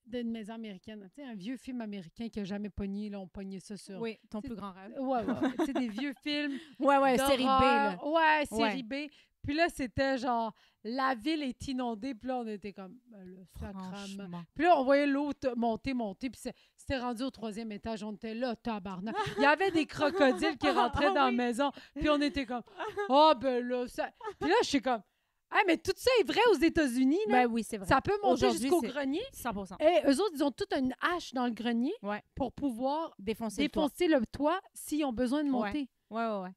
d'une maison américaine. Tu sais, un vieux film américain qui n'a jamais pogné, là, on pognait ça sur... Oui, ton Tu sais, plus grand rêve. ouais, ouais, ouais. Tu sais, des vieux films Ouais, série B, là. d'horreur. Ouais, série Ouais. B. Puis là, c'était genre, la ville est inondée. Puis là, on était comme, ben là, sacrament. Franchement. Puis là, on voyait l'eau monter. Puis c'était rendu au 3e étage. On était là, tabarnak. Il y avait des crocodiles qui rentraient Ah dans oui. la maison. Puis on était comme, oh, ben là, ça. Puis là, je suis comme, ah, mais tout ça est vrai aux États-Unis, là. Ben oui, c'est vrai. Ça peut monter Aujourd'hui, jusqu'au c'est grenier. 100%. Et eux autres, ils ont toute une hache dans le grenier Ouais. pour pouvoir Défoncer le toit. défoncer le toit s'ils ont besoin de monter. Ouais.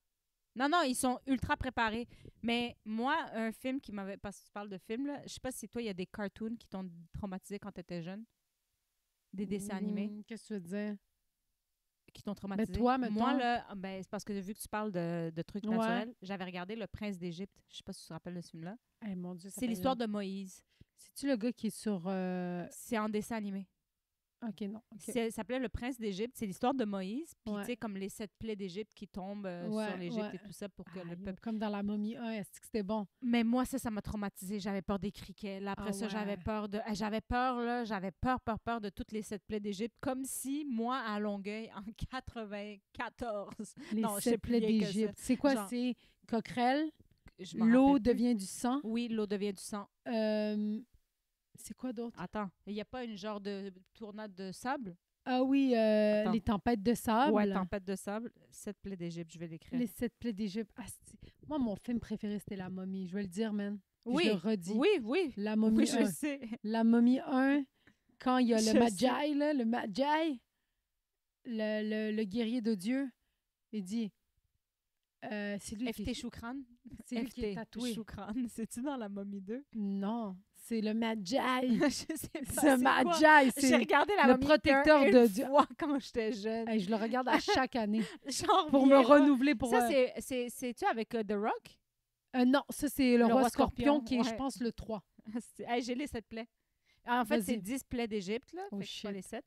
Non, ils sont ultra préparés. Mais moi, un film qui m'avait... Parce que tu parles de film, là, je sais pas si toi, il y a des cartoons qui t'ont traumatisé quand tu étais jeune. Des dessins animés Qu'est-ce que tu veux dire? qui t'ont traumatisé. toi, mettons. Moi, là, c'est parce que vu que tu parles de trucs Ouais. naturels, j'avais regardé Le Prince d'Égypte. Je sais pas si tu te rappelles de ce film-là. Eh, mon Dieu, ça C'est fait l'histoire longtemps. de Moïse. C'est-tu le gars qui est sur... C'est en dessin animé. OK, non. OK. Ça s'appelait Le Prince d'Égypte. C'est l'histoire de Moïse. Puis, Ouais. tu sais, comme les 7 plaies d'Égypte qui tombent Ouais, sur l'Égypte ouais. et tout ça pour que le Aïe, peuple... comme dans La Momie 1, est-ce que c'était bon? Mais moi, ça m'a traumatisée. J'avais peur des criquets. Là, après Ah ça, ouais. j'avais peur de... J'avais peur, là. J'avais peur de toutes les 7 plaies d'Égypte. Comme si, moi, à Longueuil, en 94... Les Non, je sais 7 plus plaies vieille que ça. d'Égypte. C'est quoi? Genre- C'est coquerelle, je m'en l'eau rappelle plus. devient du sang. Oui, l'eau devient du sang. C'est quoi d'autre? Attends, il n'y a pas une genre de tournade de sable? Ah oui, Attends. les tempêtes de sable. Ouais, tempête de sable. 7 plaies d'Égypte, je vais l'écrire. Les 7 plaies d'Égypte. Moi, mon film préféré, c'était La Momie. Je vais le dire, man. Puis Oui, je le redis. oui. La Momie Oui, 1. je sais. La Momie 1, quand il y a Je le sais. Magi, là, le Magi, le guerrier de Dieu, il dit... c'est lui FT Choukran. c'est lui qui est FT tatoué. Choukran. C'est-tu dans la Momie 2? Non, c'est le Magi. Je sais pas. Ce c'est quoi. Magi, J'ai c'est... regardé la le Momie protecteur 1 de une Dieu. fois quand j'étais jeune. Hey, je le regarde à chaque année Genre, pour me reviens pas. renouveler. Pour Ça, c'est-tu avec The Rock? non, ça, c'est le roi Scorpion qui est, je ouais. pense, le 3. Hey, j'ai les 7 plaies. En fait, c'est Vas-y. 10 plaies d'Égypte, là. Oh, Fait que c'est pas shit.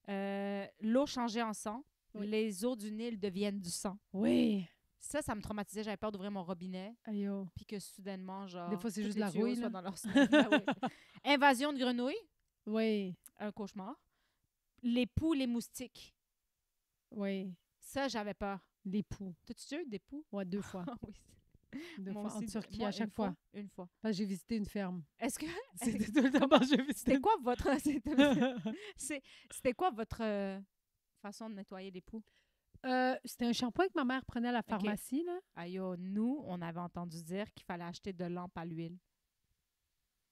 les 7. L'eau changeait en sang. Oui. Les eaux du Nil deviennent du sang. Oui. Ça me traumatisait. J'avais peur d'ouvrir mon robinet. Aïe, oh. Puis que soudainement, genre. Des fois, c'est tous juste les la tuyaux rouille, soient là. dans leur semaine. Ben oui. Invasion de grenouilles. Oui, Un cauchemar. Les poux, les moustiques. oui. Ça, j'avais peur. Les poux. T'as-tu déjà eu des poux? Ouais, 2 fois. Ah oui. 2 Moi fois en aussi, Turquie, moi, à chaque une fois. Une fois. Parce que j'ai visité une ferme. Est-ce que. C'était tout le temps parce que j'ai visité. C'était quoi votre. C'était quoi votre façon de nettoyer les poux? C'était un shampoing que ma mère prenait à la pharmacie, là. Aïe, oh, nous, on avait entendu dire qu'il fallait acheter de lampe à l'huile.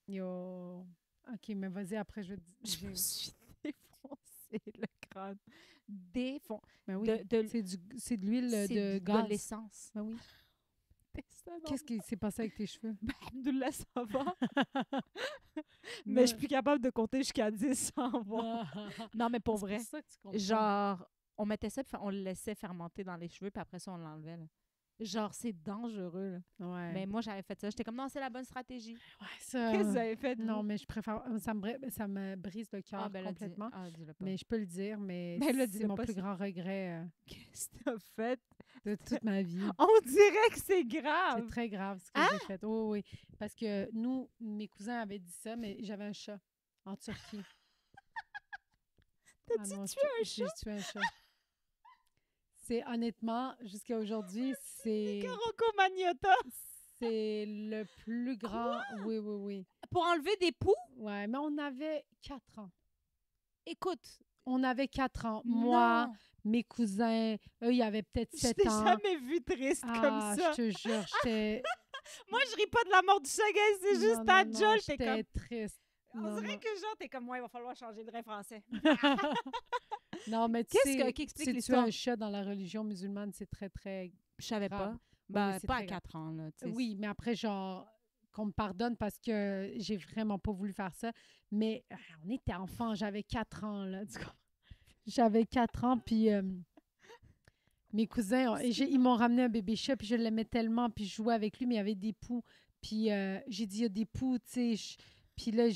Yo. OK, mais vas-y, après, je vais te Je dire. me suis défoncé le crâne. Défoncé. Ben oui, de- c'est de l'huile de de gaz. l'essence. Ben oui. Ça, non. Qu'est-ce qui s'est passé avec tes cheveux? Ben, Alhamdoulilah, ça va. Mais je suis plus capable de compter jusqu'à 10 sans voir. Non, mais pour vrai. C'est ça que tu comprends. Genre, on mettait ça, puis on le laissait fermenter dans les cheveux, puis après ça, on l'enlevait. Là. Genre, c'est dangereux. Là. Ouais. Mais moi, j'avais fait ça. J'étais comme, non, c'est la bonne stratégie. Ouais, ça... Qu'est-ce que vous avez fait? Non, vous? mais je préfère... Ça me brise le cœur Ben là, complètement. dis-le pas. Mais je peux le dire, mais Ben là, c'est dis-le mon pas, plus c'est- grand regret Qu'est-ce que t'as fait? de toute ma vie. On dirait que c'est C'est grave. très grave ce que j'ai fait. Oh, oui, parce que nous, mes cousins avaient dit ça, mais j'avais un chat en Turquie. T'as-tu non, tué un J'ai tué un chat. C'est honnêtement, jusqu'à aujourd'hui, c'est Rocco Magnotta. le plus grand. Oui, oui, oui. Pour enlever des poux? Ouais, mais on avait 4 ans. Écoute. On avait 4 ans. Moi, non, mes cousins, eux, ils avaient peut-être je 7 t'ai ans. jamais vu triste comme ça. Je te jure, j'étais... Moi, je ris pas de la mort du chat, gars, c'est juste Non, ta non, non, jolle. T'es j'étais comme... triste. On Non, dirait non. que genre, t'es comme moi, il va falloir changer de vrai français. Non, mais tu Qu'est-ce sais, qui explique si tu l'histoire? as un chat dans la religion musulmane, c'est très, très... Je savais grave. pas. Ben, oui, c'est pas à très grave. 4 ans, là. tu sais. Oui, mais après, genre, qu'on me pardonne parce que j'ai vraiment pas voulu faire ça. Mais on était enfants, j'avais 4 ans, là. Tu comprends? J'avais 4 ans, puis mes cousins, ils m'ont ramené un bébé chat, puis je l'aimais tellement, puis je jouais avec lui, mais il y avait des poux. Puis j'ai dit, il y a des poux, tu sais, Puis là,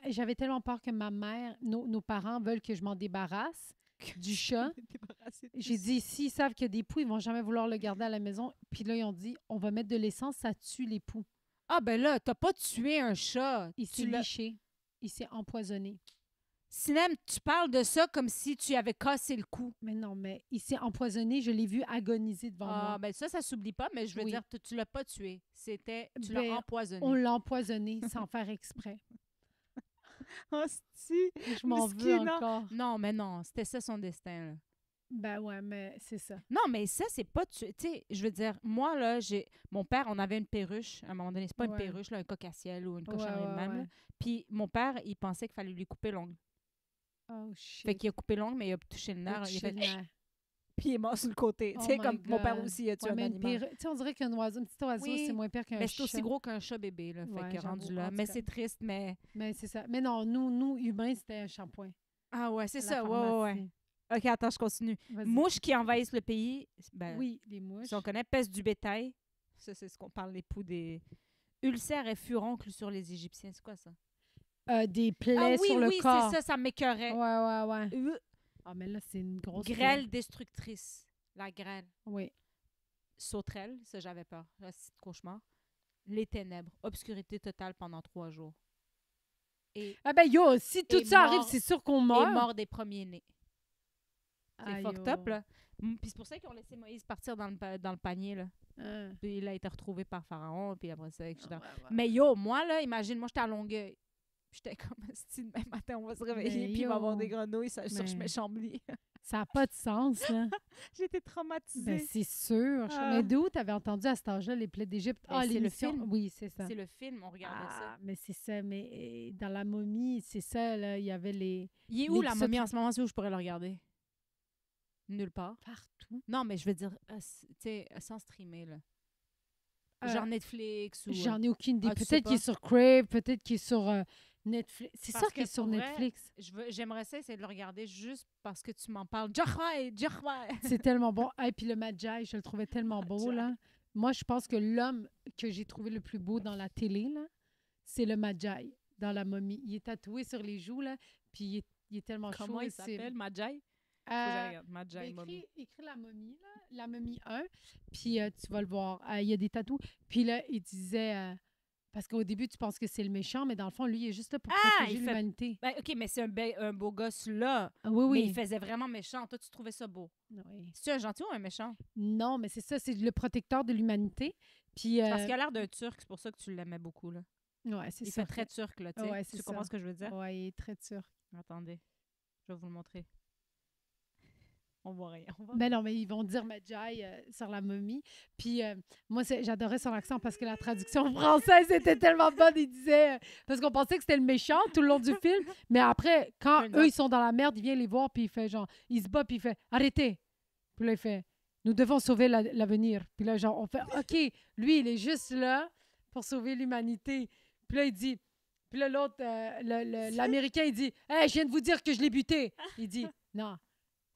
j'avais tellement peur que ma mère, nos parents veulent que je m'en débarrasse du chat. J'ai dit, s'ils savent qu'il y a des poux, ils vont jamais vouloir le garder à la maison. Puis là, ils ont dit, on va mettre de l'essence, ça tue les poux. Ah, ben là, t'as pas tué un chat. Il s'est liché. Il s'est empoisonné. Sinem, tu parles de ça comme si tu avais cassé le cou. Mais non, mais il s'est empoisonné. Je l'ai vu agoniser devant moi. Ah, ben ça s'oublie pas, mais je veux dire, tu l'as pas tué. Tu Ben, l'as empoisonné. On l'a empoisonné sans faire exprès. Hostie. Je m'en veux encore. Non, mais non, c'était ça son destin, là. Ben ouais, mais c'est ça. Non, mais ça, c'est pas... Tu sais, je veux dire, moi, là, mon père, on avait une perruche. À un moment donné, c'est pas une perruche, là, un cocassiel ou une cochonnerie de même. Puis mon père, il pensait qu'il fallait lui couper l'ongle. Oh, shit. Fait qu'il a coupé l'ongle, mais il a touché le nerf. Il a fait... Puis il est mort sur le côté. Tu sais, comme mon père aussi, il a tué un animal. Tu sais, on dirait qu'un oiseau, un petit oiseau, c'est moins pire qu'un chat. Mais c'est aussi gros qu'un chat bébé, là. Fait que rendu là. Mais c'est triste, mais... Mais c'est ça. Mais non, nous, humains, c'était un shampoing. Ah ouais, c'est ça. Ouais. OK, attends, je continue. Mouches qui envahissent le pays. Ben, oui, les mouches. Si on connaît, peste du bétail. Ça, c'est ce qu'on parle, les poux des... Ulcères et furoncles sur les Égyptiens. C'est quoi ça? Des plaies sur le corps. Oui, c'est ça m'écœurait. Ouais. Ah, mais là, c'est une grosse... Grêle destructrice. La grêle. Oui. Sauterelle, ça, j'avais peur. Là, c'est cauchemar. Les ténèbres. Obscurité totale pendant 3 jours. Et, ah ben yo, si tout ça arrive, c'est sûr qu'on meurt. Et mort des premiers-nés. C'est fucked up, là. Puis c'est pour ça qu'ils ont laissé Moïse partir dans le panier, là. Puis il a été retrouvé par Pharaon, puis après ça, etc. Mais yo, moi, là, imagine, moi, j'étais à Longueuil. J'étais comme, si demain matin, on va se réveiller, puis il va y avoir des grenouilles sur Chambly. Ça n'a pas de sens, là. J'étais traumatisée. Ben, c'est sûr. Mais d'où tu avais entendu à cet âge-là les plaies d'Égypte? Ben, c'est le film. Oui, c'est ça. C'est le film, on regardait ça. Mais c'est ça. Mais dans la momie, c'est ça, là, il y avait les... Il est où, la momie, en ce moment? C'est où je pourrais le regarder? Nulle part. Partout. Non, mais je veux dire, tu sais, sans streamer, là. Genre Netflix ou... J'en ai aucune idée. Peut-être qu'il est sur Crave, peut-être qu'il est sur Netflix. C'est sûr qu'il est sur Netflix. J'aimerais ça essayer de le regarder juste parce que tu m'en parles. Jahwai! C'est tellement bon. Et puis le Magi, je le trouvais tellement beau, là. Moi, je pense que l'homme que j'ai trouvé le plus beau dans la télé, là, c'est le Magi, dans la momie. Il est tatoué sur les joues, là, puis il est tellement chaud. Comment il s'appelle, Magi? Écris la momie, là, la momie 1, puis tu vas le voir. Il y a des tatous. Puis là, il disait... parce qu'au début, tu penses que c'est le méchant, mais dans le fond, lui, il est juste là pour protéger l'humanité. Ben, OK, mais c'est un beau gosse là. Oui. Mais il faisait vraiment méchant. Toi, tu trouvais ça beau. Oui. C'est un gentil ou un méchant? Non, mais c'est ça, c'est le protecteur de l'humanité. Puis, parce qu'il a l'air d'un Turc, c'est pour ça que tu l'aimais beaucoup, là. Oui, c'est ça. Il fait très turc, là, tu sais. Ouais, tu comprends ce que je veux dire? Oui, il est très turc. Attendez, je vais vous le montrer. On voit rien. Ben non, mais ils vont dire Magi sur la momie. Puis moi, j'adorais son accent parce que la traduction française était tellement bonne. Il disait... parce qu'on pensait que c'était le méchant tout le long du film. Mais après, quand eux, ils sont dans la merde, il vient les voir, puis il fait genre... Il se bat, puis il fait « Arrêtez! » Puis là, il fait « Nous devons sauver l'avenir. » Puis là, genre, on fait « OK, lui, il est juste là pour sauver l'humanité. » Puis là, il dit... Puis là, l'autre, l'Américain, il dit « Hey, je viens de vous dire que je l'ai buté. » Il dit « Non. »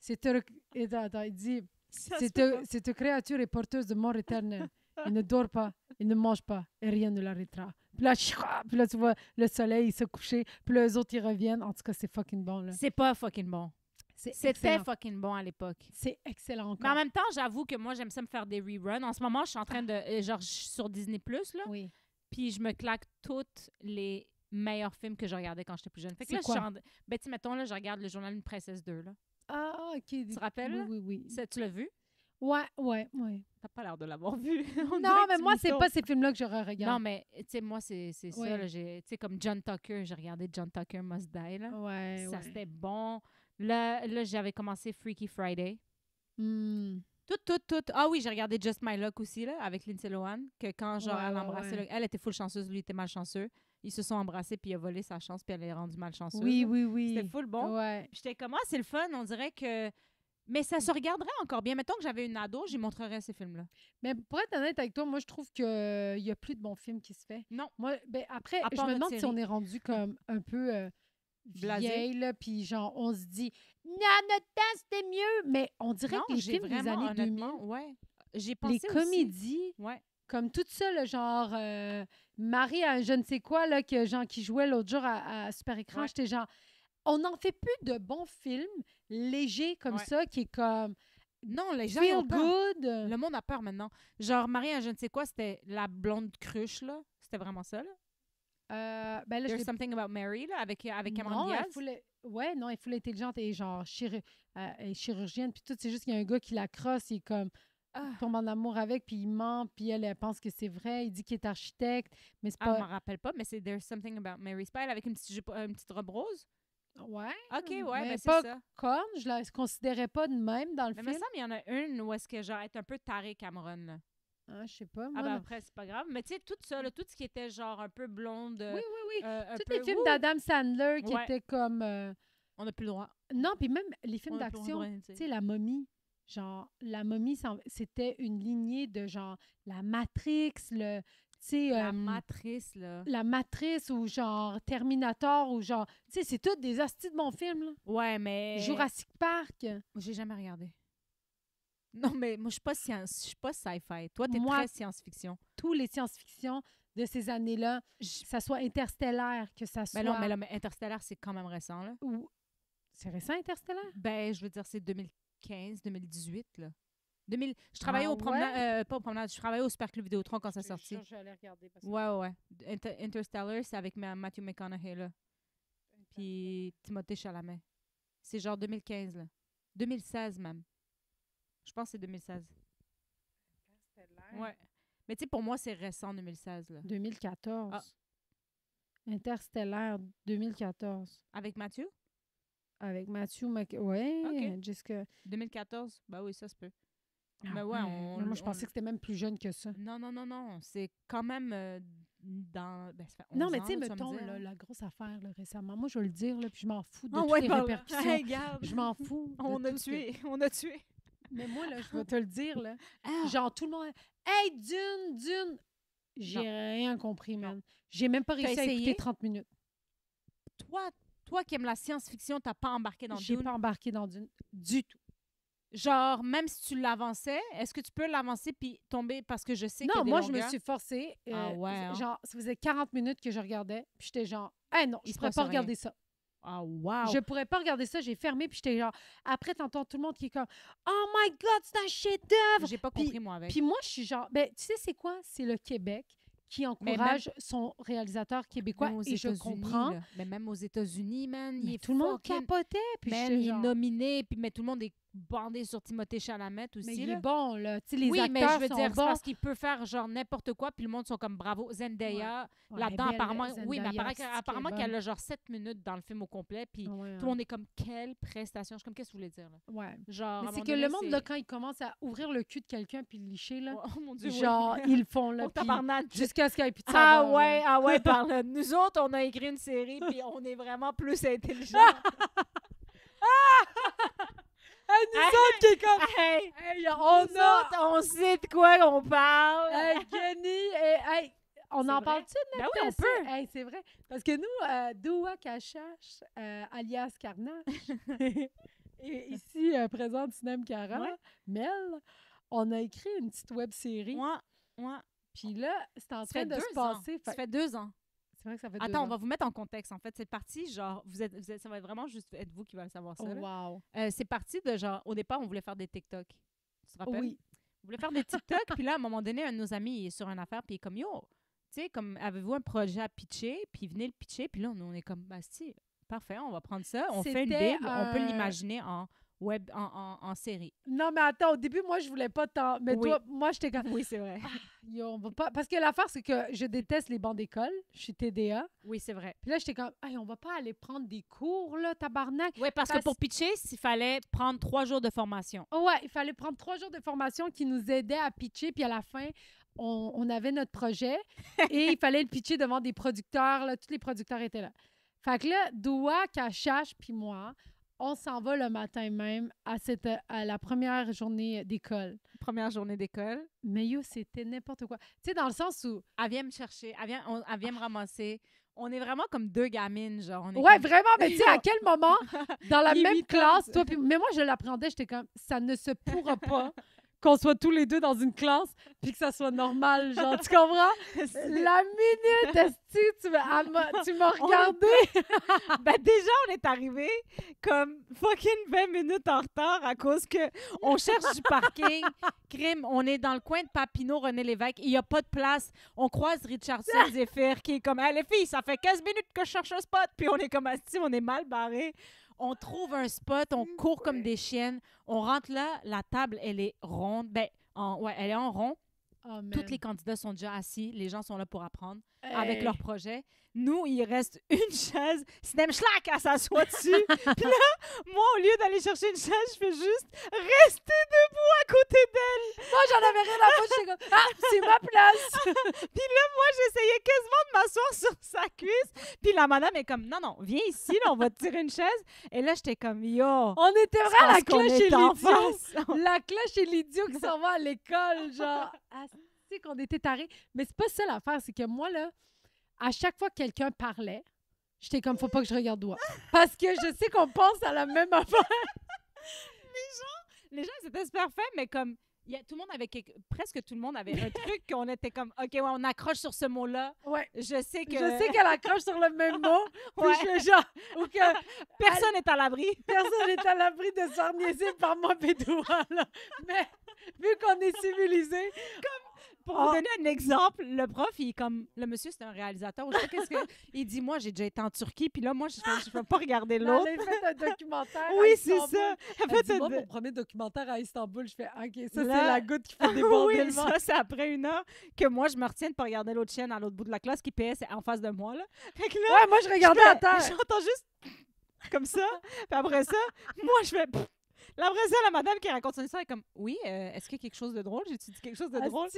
il dit cette créature est porteuse de mort éternelle. Il ne dort pas, il ne mange pas et rien ne l'arrêtera. Puis là, tu vois le soleil se coucher, puis là, eux autres, ils reviennent. En tout cas, c'est fucking bon. Là. C'est pas fucking bon. C'était fucking bon à l'époque. C'est excellent encore. Mais en même temps, j'avoue que moi, j'aime ça me faire des reruns. En ce moment, je suis en train de... genre, je suis sur Disney+, là. Oui. Puis je me claque toutes les meilleurs films que je regardais quand j'étais plus jeune. Fait que là, quoi? Ben, tu mettons, là, je regarde Le Journal d'une princesse 2, là. Ah, OK. Tu te rappelles? Oui. Tu l'as vu? Ouais. T'as pas l'air de l'avoir vu. Non, mais moi, c'est pas ces films-là que je regarde. Non, mais tu sais, moi, c'est ça. Tu sais, comme John Tucker, j'ai regardé John Tucker Must Die. Là. Ça, c'était bon. Là, j'avais commencé Freaky Friday. Tout. Ah oui, j'ai regardé Just My Luck aussi, là, avec Lindsay Lohan, que quand genre, elle embrassait... Elle était full chanceuse, lui était malchanceux. Ils se sont embrassés, puis il a volé sa chance, puis elle est rendue malchanceuse. Oui. C'était full bon. Ouais. J'étais comme, c'est le fun, on dirait que... Mais ça se regarderait encore bien. Mettons que j'avais une ado, j'y montrerais ces films-là. Mais pour être honnête avec toi, moi, je trouve qu'il n'y a plus de bons films qui se fait. Non. Moi, après, je me demande si on est rendu comme un peu vieille, là, puis genre, on se dit, notre temps, c'était mieux. Mais on dirait que les films des années 2000, j'ai pensé les comédies, comme tout ça, là, genre Marie à je ne sais quoi, là, que, genre, qui jouait l'autre jour à Super Écran. Ouais. J'étais genre, on n'en fait plus de bons films légers comme ça, qui est comme Non, les gens feel ont peur. good. Le monde a peur maintenant. Genre, Marie, je ne sais quoi, c'était la blonde cruche, là. C'était vraiment ça, là. Ben là, There's Something About Mary, là, avec Cameron non, Diaz. elle est full intelligente et genre elle est chirurgienne, puis tout. C'est juste qu'il y a un gars qui la crosse, il est comme tombe en amour avec, puis il ment, puis elle pense que c'est vrai. Il dit qu'il est architecte, mais c'est Je pas... m'en rappelle pas, mais c'est There's Something About Mary. C'est pas elle avec une petite robe rose? Ouais. OK, ouais, mais ben c'est pas ça. corne, je la considérais pas de même dans le Mais il film. me semble qu'il y en a une où est-ce que genre est un peu tarée Cameron, là. Ah, je sais pas, moi. Ah ben après, c'est pas grave. Mais tu sais, tout ça, là, tout ce qui était genre un peu blonde. Oui. un Tous peu, les films d'Adam Sandler qui Ouais. étaient comme... On n'a plus le droit. Non, puis même les films On a plus le droit d'action, de rien dire. tu sais, La Momie. Genre, La Momie, c'était une lignée de genre la Matrix, le... Tu sais, La matrice, là. La Matrice ou genre Terminator ou genre... Tu sais, c'est tous des hosties de bons films, là. Ouais, mais... Jurassic Park. J'ai jamais regardé. Non, mais moi, je suis pas sci-fi. Toi, t'es Moi, très science-fiction. Tous les science-fiction de ces années-là, que ça soit Interstellaire, que ça soit... Mais non, mais Interstellar, c'est quand même récent, là. Ou... C'est récent, Interstellaire? Ben, je veux dire, c'est 2015, 2018, là. Je travaillais pas au promenade, je travaillais au Super Club Vidéotron quand ça sortit. J'allais regarder. Parce que... Ouais. Interstellar, c'est avec Matthew McConaughey, là. Puis Timothée Chalamet. C'est genre 2015, là. 2016, même. Je pense que c'est 2016. Ouais. Mais tu sais, pour moi, c'est récent, 2016, là. 2014. Ah. Interstellaire, 2014. Avec Mathieu? Avec Matthew ouais, Ok. Jusqu'à... 2014? Ben oui, ça se peut. Ah Mais ouais, moi, je pensais que c'était même plus jeune que ça. Non. C'est quand même dans... Ben, ça fait 11 Non, mais ans, tu sais, là, tu vas me mettons, dire. là, la grosse affaire là, récemment. Moi, je vais le dire, là, puis je m'en fous de Ah toutes ouais, les par- répercussions. Hey, regarde. Je m'en fous. de On a tout ce que- tué. On a tué. Mais moi, là, je vais te le dire, là. Ah. Genre, tout le monde... Hey, Dune! J'ai rien compris, man. J'ai même pas réussi à essayé? écouter 30 minutes. Toi qui aimes la science-fiction, t'as pas embarqué dans J'ai Dune? pas embarqué dans Dune du tout. Genre, même si tu l'avançais, est-ce que tu peux l'avancer puis tomber parce que je sais qu'il y a Non, des moi, je me longueurs? suis forcée. Ah ouais, hein? Genre, ça faisait 40 minutes que je regardais, puis j'étais genre, non, Il je se pourrais passe pas rien. regarder ça. Ah, wow! Je pourrais pas regarder ça, j'ai fermé, puis j'étais genre, après, t'entends tout le monde qui est comme, oh my God, c'est un chef-d'œuvre! J'ai pas compris, moi, avec. Puis moi, je suis genre, ben, tu sais, c'est quoi? C'est le Québec qui encourage son réalisateur québécois, Même aux et je États-Unis, comprends. là. Mais même aux États-Unis, man, il Mais est tout le monde fucking- capotait, puis Man, j'étais il est genre, nominé, puis mais tout le monde est bandé sur Timothée Chalamet aussi. mais il là. est bon, là. Tu sais, les oui, mais acteurs je veux sont dire, c'est bons. parce qu'il peut faire genre n'importe quoi, puis le monde sont comme bravo. Zendaya, Ouais, là-dedans, belle, apparemment, oui, mais Zendaya, c'est apparemment qu'elle est qu'elle bonne. a genre 7 minutes dans le film au complet, puis Ah ouais, tout le monde est comme, quelle prestation. Je suis comme, qu'est-ce que vous voulez dire, là? ouais. Genre, à un Mais c'est moment que donné, le monde, là, quand il commence à ouvrir le cul de quelqu'un puis le licher, là, Oh mon Dieu, genre, oui. ils le font, là, Oh, puis tabarnak. jusqu'à ce qu'il n'y ait plus de Ah saveur, ouais, là. ah ouais, parle. Nous autres, on a écrit une série, puis on est vraiment plus intelligents. Nous autres, qui est comme... Hey, Hey, nous autres, on sait de quoi on parle. Hey, Kenny, hey, on C'est en vrai? parle-tu de Ben notre oui, on essai? peut. Hey, c'est vrai. Parce que nous, Doua Kachash, alias Carnache, et ici, présente Sinem Cara, Ouais. Mel, on a écrit une petite web-série. Moi, moi, Puis là, c'est en ça train fait de 2 se ans. passer. Ça fait 2 ans. C'est vrai que ça fait 2 Attends, ans. on va vous mettre en contexte. En fait, c'est parti, genre, ça va être vraiment juste être vous qui va savoir ça. Oh, là. wow. C'est parti de genre, au départ, on voulait faire des TikTok. Tu te rappelles? Oui. On voulait faire des TikTok, puis là, à un moment donné, un de nos amis il est sur une affaire, puis il est comme, yo, tu sais, comme, avez-vous un projet à pitcher? Puis venez le pitcher, puis là, on est comme, bah, si, parfait, on va prendre ça, on fait une C'était Bible, on peut l'imaginer en web, en série. Non, mais attends, au début, moi, je voulais pas tant. Mais Oui. toi, moi, j'étais comme. Oui, c'est vrai. Yo, on va pas. Parce que l'affaire, c'est que je déteste les bancs d'école. Je suis TDA. Oui, c'est vrai. Puis là, j'étais comme, hey, on va pas aller prendre des cours, là, tabarnak. Oui, parce que pour pitcher, il fallait prendre 3 jours de formation. Oh ouais, il fallait prendre 3 jours de formation qui nous aidaient à pitcher. Puis à la fin, on avait notre projet et il fallait le pitcher devant des producteurs. Là, tous les producteurs étaient là. Fait que là, Doua, Kachash, puis moi, on s'en va le matin même à la première journée d'école. Première journée d'école. Mais yo, c'était n'importe quoi. Tu sais, dans le sens où... Elle vient me chercher, elle vient me ramasser. On est vraiment comme 2 gamines, genre. On est Ouais, comme... vraiment, mais tu sais, à quel moment, dans la même Limite, classe, toi, puis... Mais moi, je l'apprenais, j'étais comme, ça ne se pourra pas qu'on soit tous les deux dans une classe puis que ça soit normal, genre, tu comprends? La minute, esti, tu m'as regardé. Ben déjà, on est arrivé comme fucking 20 minutes en retard à cause que on cherche du parking. Crime, on est dans le coin de Papineau, René Lévesque. Il n'y a pas de place. On croise Richardson Zephyr qui est comme, hey, les filles, ça fait 15 minutes que je cherche un spot. Puis on est comme assis, on est mal barré. On trouve un spot, on court comme des chiennes. On rentre là, la table, elle est ronde. Ben, elle est en rond. Oh, Tous les candidats sont déjà assis. Les gens sont là pour apprendre Hey. avec leur projet. Nous, il reste une chaise. Sinem Schlack, elle s'assoit dessus. Puis là, moi, au lieu d'aller chercher une chaise, je fais juste rester debout à côté d'elle. Moi, j'en avais rien à foutre. J'étais comme, ah, c'est ma place. Puis là, moi, j'essayais quasiment de m'asseoir sur sa cuisse. Puis la madame est comme, non, non, viens ici, là, on va te tirer une chaise. Et là, j'étais comme, yo. On était vraiment la cloche et en l'idiot. face. La cloche et l'idiot qui s'en va à l'école, genre. C'est qu'on était tarés. Mais c'est pas ça l'affaire, c'est que moi, là, à chaque fois que quelqu'un parlait, j'étais comme, faut pas que je regarde droit. Parce que je sais qu'on pense à la même affaire. Les gens, c'était super fait, mais comme, tout le monde avait presque tout le monde avait un truc qu'on était comme, OK, ouais, on accroche sur ce mot-là. Ouais. Je sais qu'elle accroche sur le même mot. Puis Ouais. je fais genre, ou que Personne n'est à l'abri. personne n'est à l'abri de se faire niaiser par moi Bédouin, là. Mais vu qu'on est civilisés, Pour vous donner un exemple, le prof, le monsieur, c'est un réalisateur. Je sais pas qu'est-ce que. Il dit, moi, j'ai déjà été en Turquie, puis là, moi, je ne peux pas regarder elle l'autre. a fait un documentaire. Oui, à c'est Istanbul. ça. Elle dit, moi, mon premier documentaire à Istanbul, je fais, OK, ça, Là- c'est la goutte qui fait déborder Oui, le vent. ça, c'est après 1 heure que moi, je me retiens de pas regarder l'autre chienne à l'autre bout de la classe qui PS en face de moi. Là. Fait que là, Ouais, moi, je regardais à terre. j'entends juste comme ça. Puis après ça, moi, je fais. Là, après ça, la madame qui raconte son histoire est comme, oui, est-ce qu'il y a quelque chose de drôle? J'ai-tu dit quelque chose de drôle? Asti,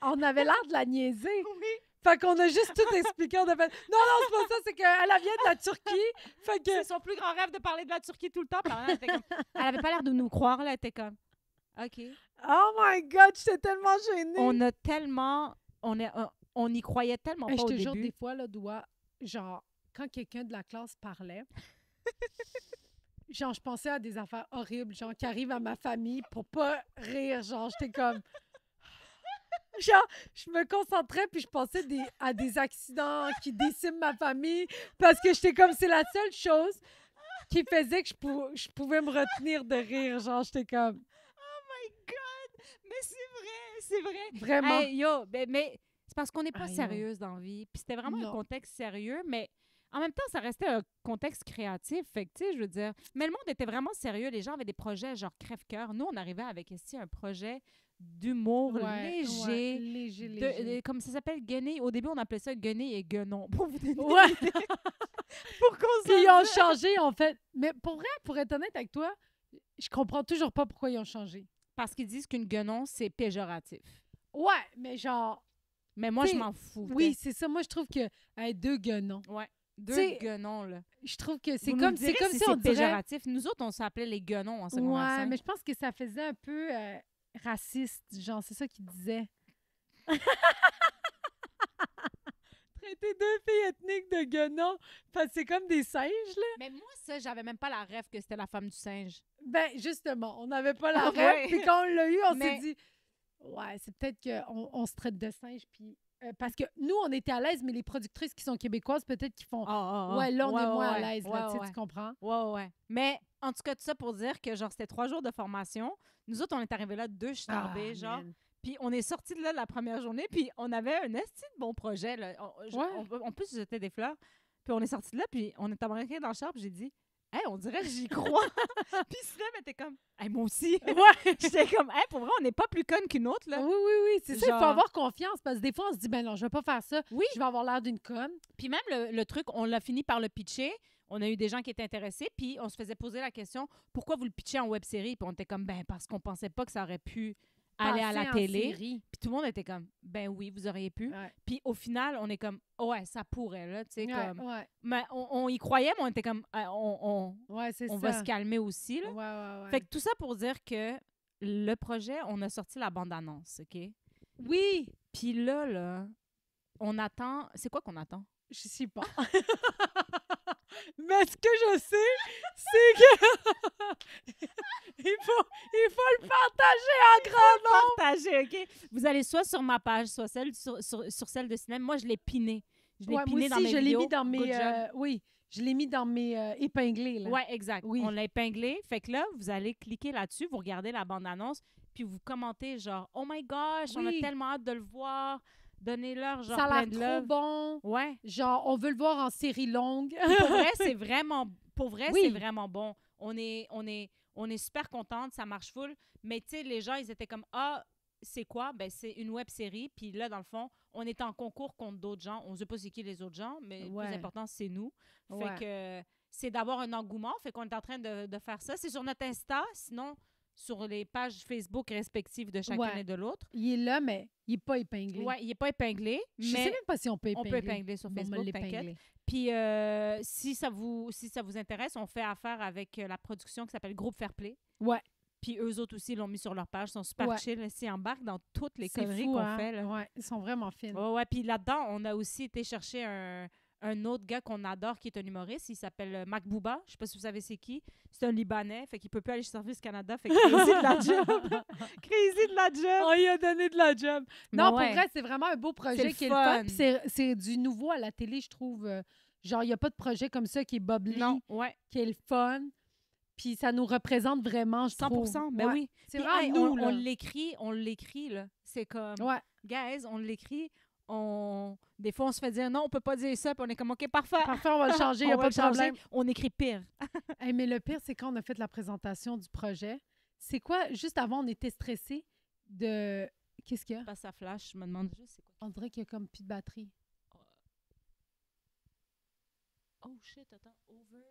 on avait l'air de la niaiser. Oui. Fait qu'on a juste tout expliqué. On a fait, non, c'est pas ça, c'est qu'elle vient de la Turquie. Fait que, C'est son plus grand rêve de parler de la Turquie tout le temps. Puis la madame était comme, elle avait pas l'air de nous croire. Là, elle était comme, OK. oh my God, j'étais tellement gênée. On a tellement. On y croyait tellement Hey, pas je au te début. jure, des fois, là, genre, quand quelqu'un de la classe parlait, genre, je pensais à des affaires horribles, genre, qui arrivent à ma famille pour pas rire. Genre, j'étais comme. Genre, je me concentrais puis je pensais à des accidents qui déciment ma famille parce que j'étais comme, c'est la seule chose qui faisait que je pouvais me retenir de rire. Genre, j'étais comme, Oh my God! Mais c'est vrai. vraiment. Hey, yo, mais c'est parce qu'on n'est pas Aïe, sérieuse dans la vie. Puis c'était vraiment un Non. contexte sérieux, mais en même temps, ça restait un contexte créatif. Fait que, tu sais, je veux dire, mais le monde était vraiment sérieux. Les gens avaient des projets genre crève-cœur. Nous, on arrivait avec ici un projet d'humour léger. Léger. Comme ça s'appelle guenner. Au début, on appelait ça guenner et guenon. Pour vous donner Ouais. une idée. Pour qu'on Puis ils ont changé, en fait. Mais pour vrai, pour être honnête avec toi, je comprends toujours pas pourquoi ils ont changé. Parce qu'ils disent qu'une guenon, c'est péjoratif. Ouais, mais genre, Mais moi, T'sais, je m'en fous. oui, c'est ça. Moi, je trouve que hey, deux guenons. Ouais. Deux T'sais, guenons, là. Je trouve que c'est Vous comme, nous direz si on dirait. péjoratif. Nous autres, on s'appelait les guenons en secondaire Ouais, 5. mais je pense que ça faisait un peu raciste. Genre, c'est ça qu'il disait. Traiter deux filles ethniques de guenons, parce que c'est comme des singes, là. Mais moi, ça, j'avais même pas la rêve que c'était la femme du singe. Ben, justement, on n'avait pas la Ah, rêve. ouais. Puis quand on l'a eu, on Mais- s'est dit, ouais, c'est peut-être qu'on se traite de singes. Puis, parce que nous, on était à l'aise, mais les productrices qui sont québécoises, peut-être qu'ils font, ouais, là, on est moins à l'aise, là, tu sais, tu comprends? Ouais. Mais en tout cas, tout ça pour dire que, genre, c'était 3 jours de formation. Nous autres, on est arrivés là 2 starbés, genre. man. Puis on est sortis de là la première journée, puis on avait un esti de bon projet, là. En plus, j'étais des fleurs. Puis on est sortis de là, puis on est embarqués dans le char, puis j'ai dit, hey, on dirait que j'y crois. Puis Sinem était comme, hey, moi aussi. Ouais. J'étais comme, hey, pour vrai, on n'est pas plus conne qu'une autre, là. Oui, c'est ça, il faut Genre- avoir confiance, parce que des fois, on se dit, ben non, je vais pas faire ça, Oui. je vais avoir l'air d'une conne. Puis même le truc, on l'a fini par le pitcher. On a eu des gens qui étaient intéressés, puis on se faisait poser la question, pourquoi vous le pitchez en web série? Puis on était comme, ben parce qu'on pensait pas que ça aurait pu aller à la Passer en télé. série. Puis tout le monde était comme, ben oui, vous auriez pu. Ouais. Puis au final, on est comme, ouais, ça pourrait, là, tu sais, comme... Ouais, Mais on y croyait, mais on était comme, on c'est ça. va se calmer aussi, là. Ouais. Fait que tout ça pour dire que le projet, on a sorti la bande-annonce, OK? Oui, Puis là, on attend... C'est quoi qu'on attend? je sais pas. Mais ce que je sais, c'est que il faut le partager en grand nombre. Partager, OK? Vous allez soit sur ma page, soit celle sur celle de cinéma. Moi, je l'ai piné. Je l'ai piné dans mes vidéos. Je l'ai mis dans mes... oui, je l'ai mis dans mes épinglés. Là. Oui, exact. Oui. On l'a épinglé. Fait que là, vous allez cliquer là-dessus, vous regardez la bande-annonce, puis vous commentez genre « Oh my gosh, on a tellement hâte de le voir. » Donnez-leur genre plein de love. Ça a l'air trop bon. Ouais. Genre, on veut le voir en série longue. Pour vrai, c'est vraiment... c'est vraiment bon. On est super contente, ça marche full. Mais tu sais, les gens, ils étaient comme « Ah, c'est quoi? » Ben, c'est une web-série. Puis là, dans le fond, on est en concours contre d'autres gens. On ne sait pas c'est qui les autres gens, mais le plus important, c'est nous. Fait que c'est d'avoir un engouement. Fait qu'on est en train de faire ça. C'est sur notre Insta. Sinon, sur les pages Facebook respectives de chacun et de l'autre. Il est là, mais il n'est pas épinglé. Oui, il n'est pas épinglé. Je ne sais même pas si on peut épingler. On peut épingler sur Facebook, t'inquiète. Puis, si ça vous intéresse, on fait affaire avec la production qui s'appelle Groupe Fairplay. Ouais. Puis eux autres aussi l'ont mis sur leur page. Ils sont super chill. Ils embarquent dans toutes les conneries qu'on fait. Là. Ouais, ils sont vraiment fines. Ouais. Puis là-dedans, on a aussi été chercher un autre gars qu'on adore qui est un humoriste. Il s'appelle Mac Bouba. Je sais pas si vous savez c'est qui. C'est un Libanais. Fait qu'il peut plus aller chez Service Canada. Fait crazy de la job. Crazy de la job. On lui a donné de la job. Non, pour vrai, c'est vraiment un beau projet qui est le fun. C'est du nouveau à la télé, je trouve. Genre, il n'y a pas de projet comme ça qui est bubbly, qui est le fun. Puis ça nous représente vraiment, je 100%, trouve. 100%, ben oui. C'est vraiment nous, on l'écrit, là. C'est comme, guys, on l'écrit, des fois, on se fait dire, non, on peut pas dire ça, puis on est comme, OK, parfait. Parfait, on va le changer, il n'y a pas de problème. On écrit pire. Hey, mais le pire, c'est quand on a fait la présentation du projet. C'est quoi, juste avant, on était stressés de... Qu'est-ce qu'il y a? Pas ça flash, je me demande juste, c'est quoi? On dirait qu'il y a comme plus de batterie. Oh shit, attends, over...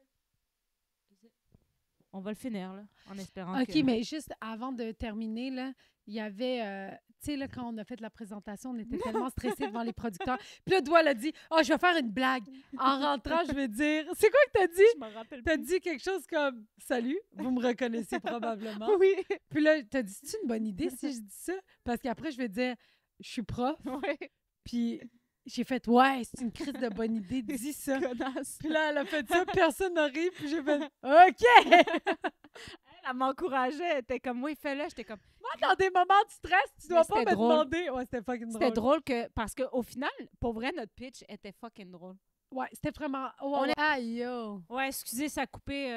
On va le finir, là, en espérant OK, mais juste avant de terminer, là, il y avait... tu sais, là, quand on a fait la présentation, on était tellement stressés devant les producteurs. Puis là, Doua l'a dit, « Oh, je vais faire une blague. » En rentrant, je vais dire... C'est quoi que t'as dit? Je me rappelle T'as dit quelque chose comme, « Salut, vous me reconnaissez probablement. » Oui. Puis là, t'as dit, « C'est une bonne idée si je dis ça? » Parce qu'après, je vais dire, « Je suis prof. » Puis... J'ai fait, ouais, c'est une crise de bonne idée, dis ça. Connasse. Puis là, elle a fait ça, personne n'a ri, puis j'ai fait, OK! Elle m'encourageait, elle était comme, oui, fais-le. J'étais comme, moi, dans des moments de stress, tu dois pas me demander. Ouais, c'était fucking drôle. C'était drôle parce qu'au final, pour vrai, notre pitch était fucking drôle. Ouais, c'était vraiment. Aïe, yo! Ouais, excusez, ça a coupé.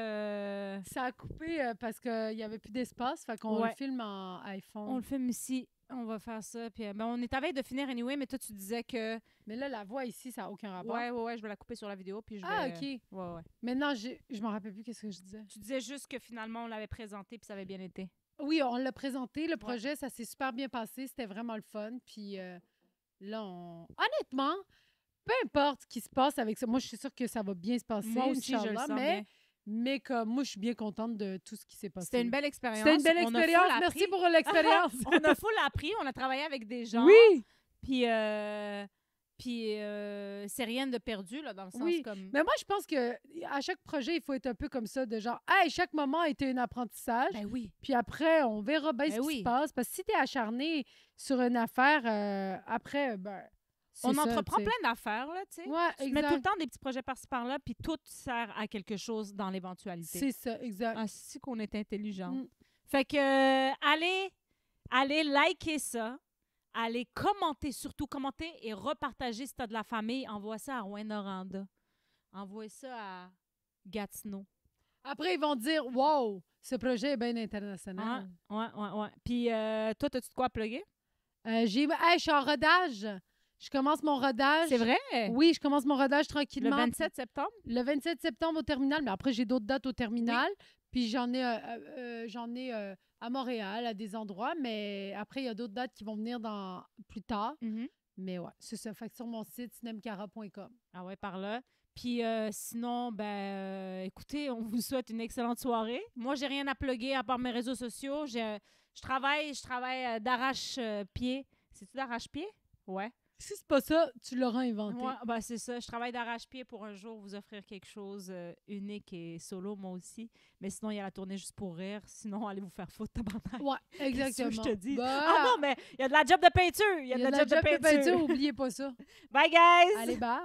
Ça a coupé parce qu'il n'y avait plus d'espace, fait qu'on le filme en iPhone. On le filme ici. On va faire ça. Puis, on est à veille de finir anyway, mais toi, tu disais que... Mais là, la voix ici, ça n'a aucun rapport. Ouais, je vais la couper sur la vidéo, puis je vais... Ah, OK. Ouais. Maintenant, je m'en rappelle plus qu'est-ce que je disais. Tu disais juste que finalement, on l'avait présenté, puis ça avait bien été. Oui, on l'a présenté. Le projet, ça s'est super bien passé. C'était vraiment le fun. Puis là, honnêtement, peu importe ce qui se passe avec ça, moi, je suis sûre que ça va bien se passer. Moi aussi, je le sens bien. Mais comme moi, je suis bien contente de tout ce qui s'est passé. C'était une belle expérience. C'était une belle expérience. Merci pour l'expérience. On a full appris. On a travaillé avec des gens. Oui. Puis c'est rien de perdu, là, dans le sens comme... Mais moi, je pense que à chaque projet, il faut être un peu comme ça, de genre, hey, chaque moment a été un apprentissage. Ben oui. Puis après, on verra bien ce qui se passe. Parce que si tu es acharné sur une affaire, après, on entreprend plein d'affaires, là, tu sais. Ouais, tu mets tout le temps des petits projets par-ci, par-là, puis tout sert à quelque chose dans l'éventualité. C'est ça, exact. Ah, c'est qu'on est intelligent. Fait que, allez liker ça. Allez commenter, surtout commenter et repartager si t'as de la famille. Envoie ça à Rouyn-Noranda. Envoie ça à Gatineau. Après, ils vont dire, wow, ce projet est bien international. Ouais. Puis, toi, t'as-tu de quoi plugger? Je suis en rodage. Je commence mon rodage. C'est vrai? Oui, je commence mon rodage tranquillement. Le 27 septembre? Le 27 septembre au terminal, mais après, j'ai d'autres dates au terminal. Oui. Puis j'en ai à Montréal, à des endroits, mais après, il y a d'autres dates qui vont venir plus tard. Mm-hmm. Mais ouais, c'est ça. Fait que sur mon site, cinemcara.com. Ah ouais, par là. Puis sinon, écoutez, on vous souhaite une excellente soirée. Moi, j'ai rien à plugger à part mes réseaux sociaux. Je travaille d'arrache-pied. C'est-tu d'arrache-pied? Ouais. Si c'est pas ça, tu l'auras inventé. Ouais, c'est ça. Je travaille d'arrache-pied pour un jour vous offrir quelque chose unique et solo, moi aussi. Mais sinon, il y a la tournée Juste pour rire. Sinon, allez vous faire foutre, tabarnak. Ouais, exactement. Qu'est-ce que je te dis? Ah non, mais il y a de la job de peinture. Il y a de la job de peinture. Oubliez pas ça. Bye, guys! Allez, bye!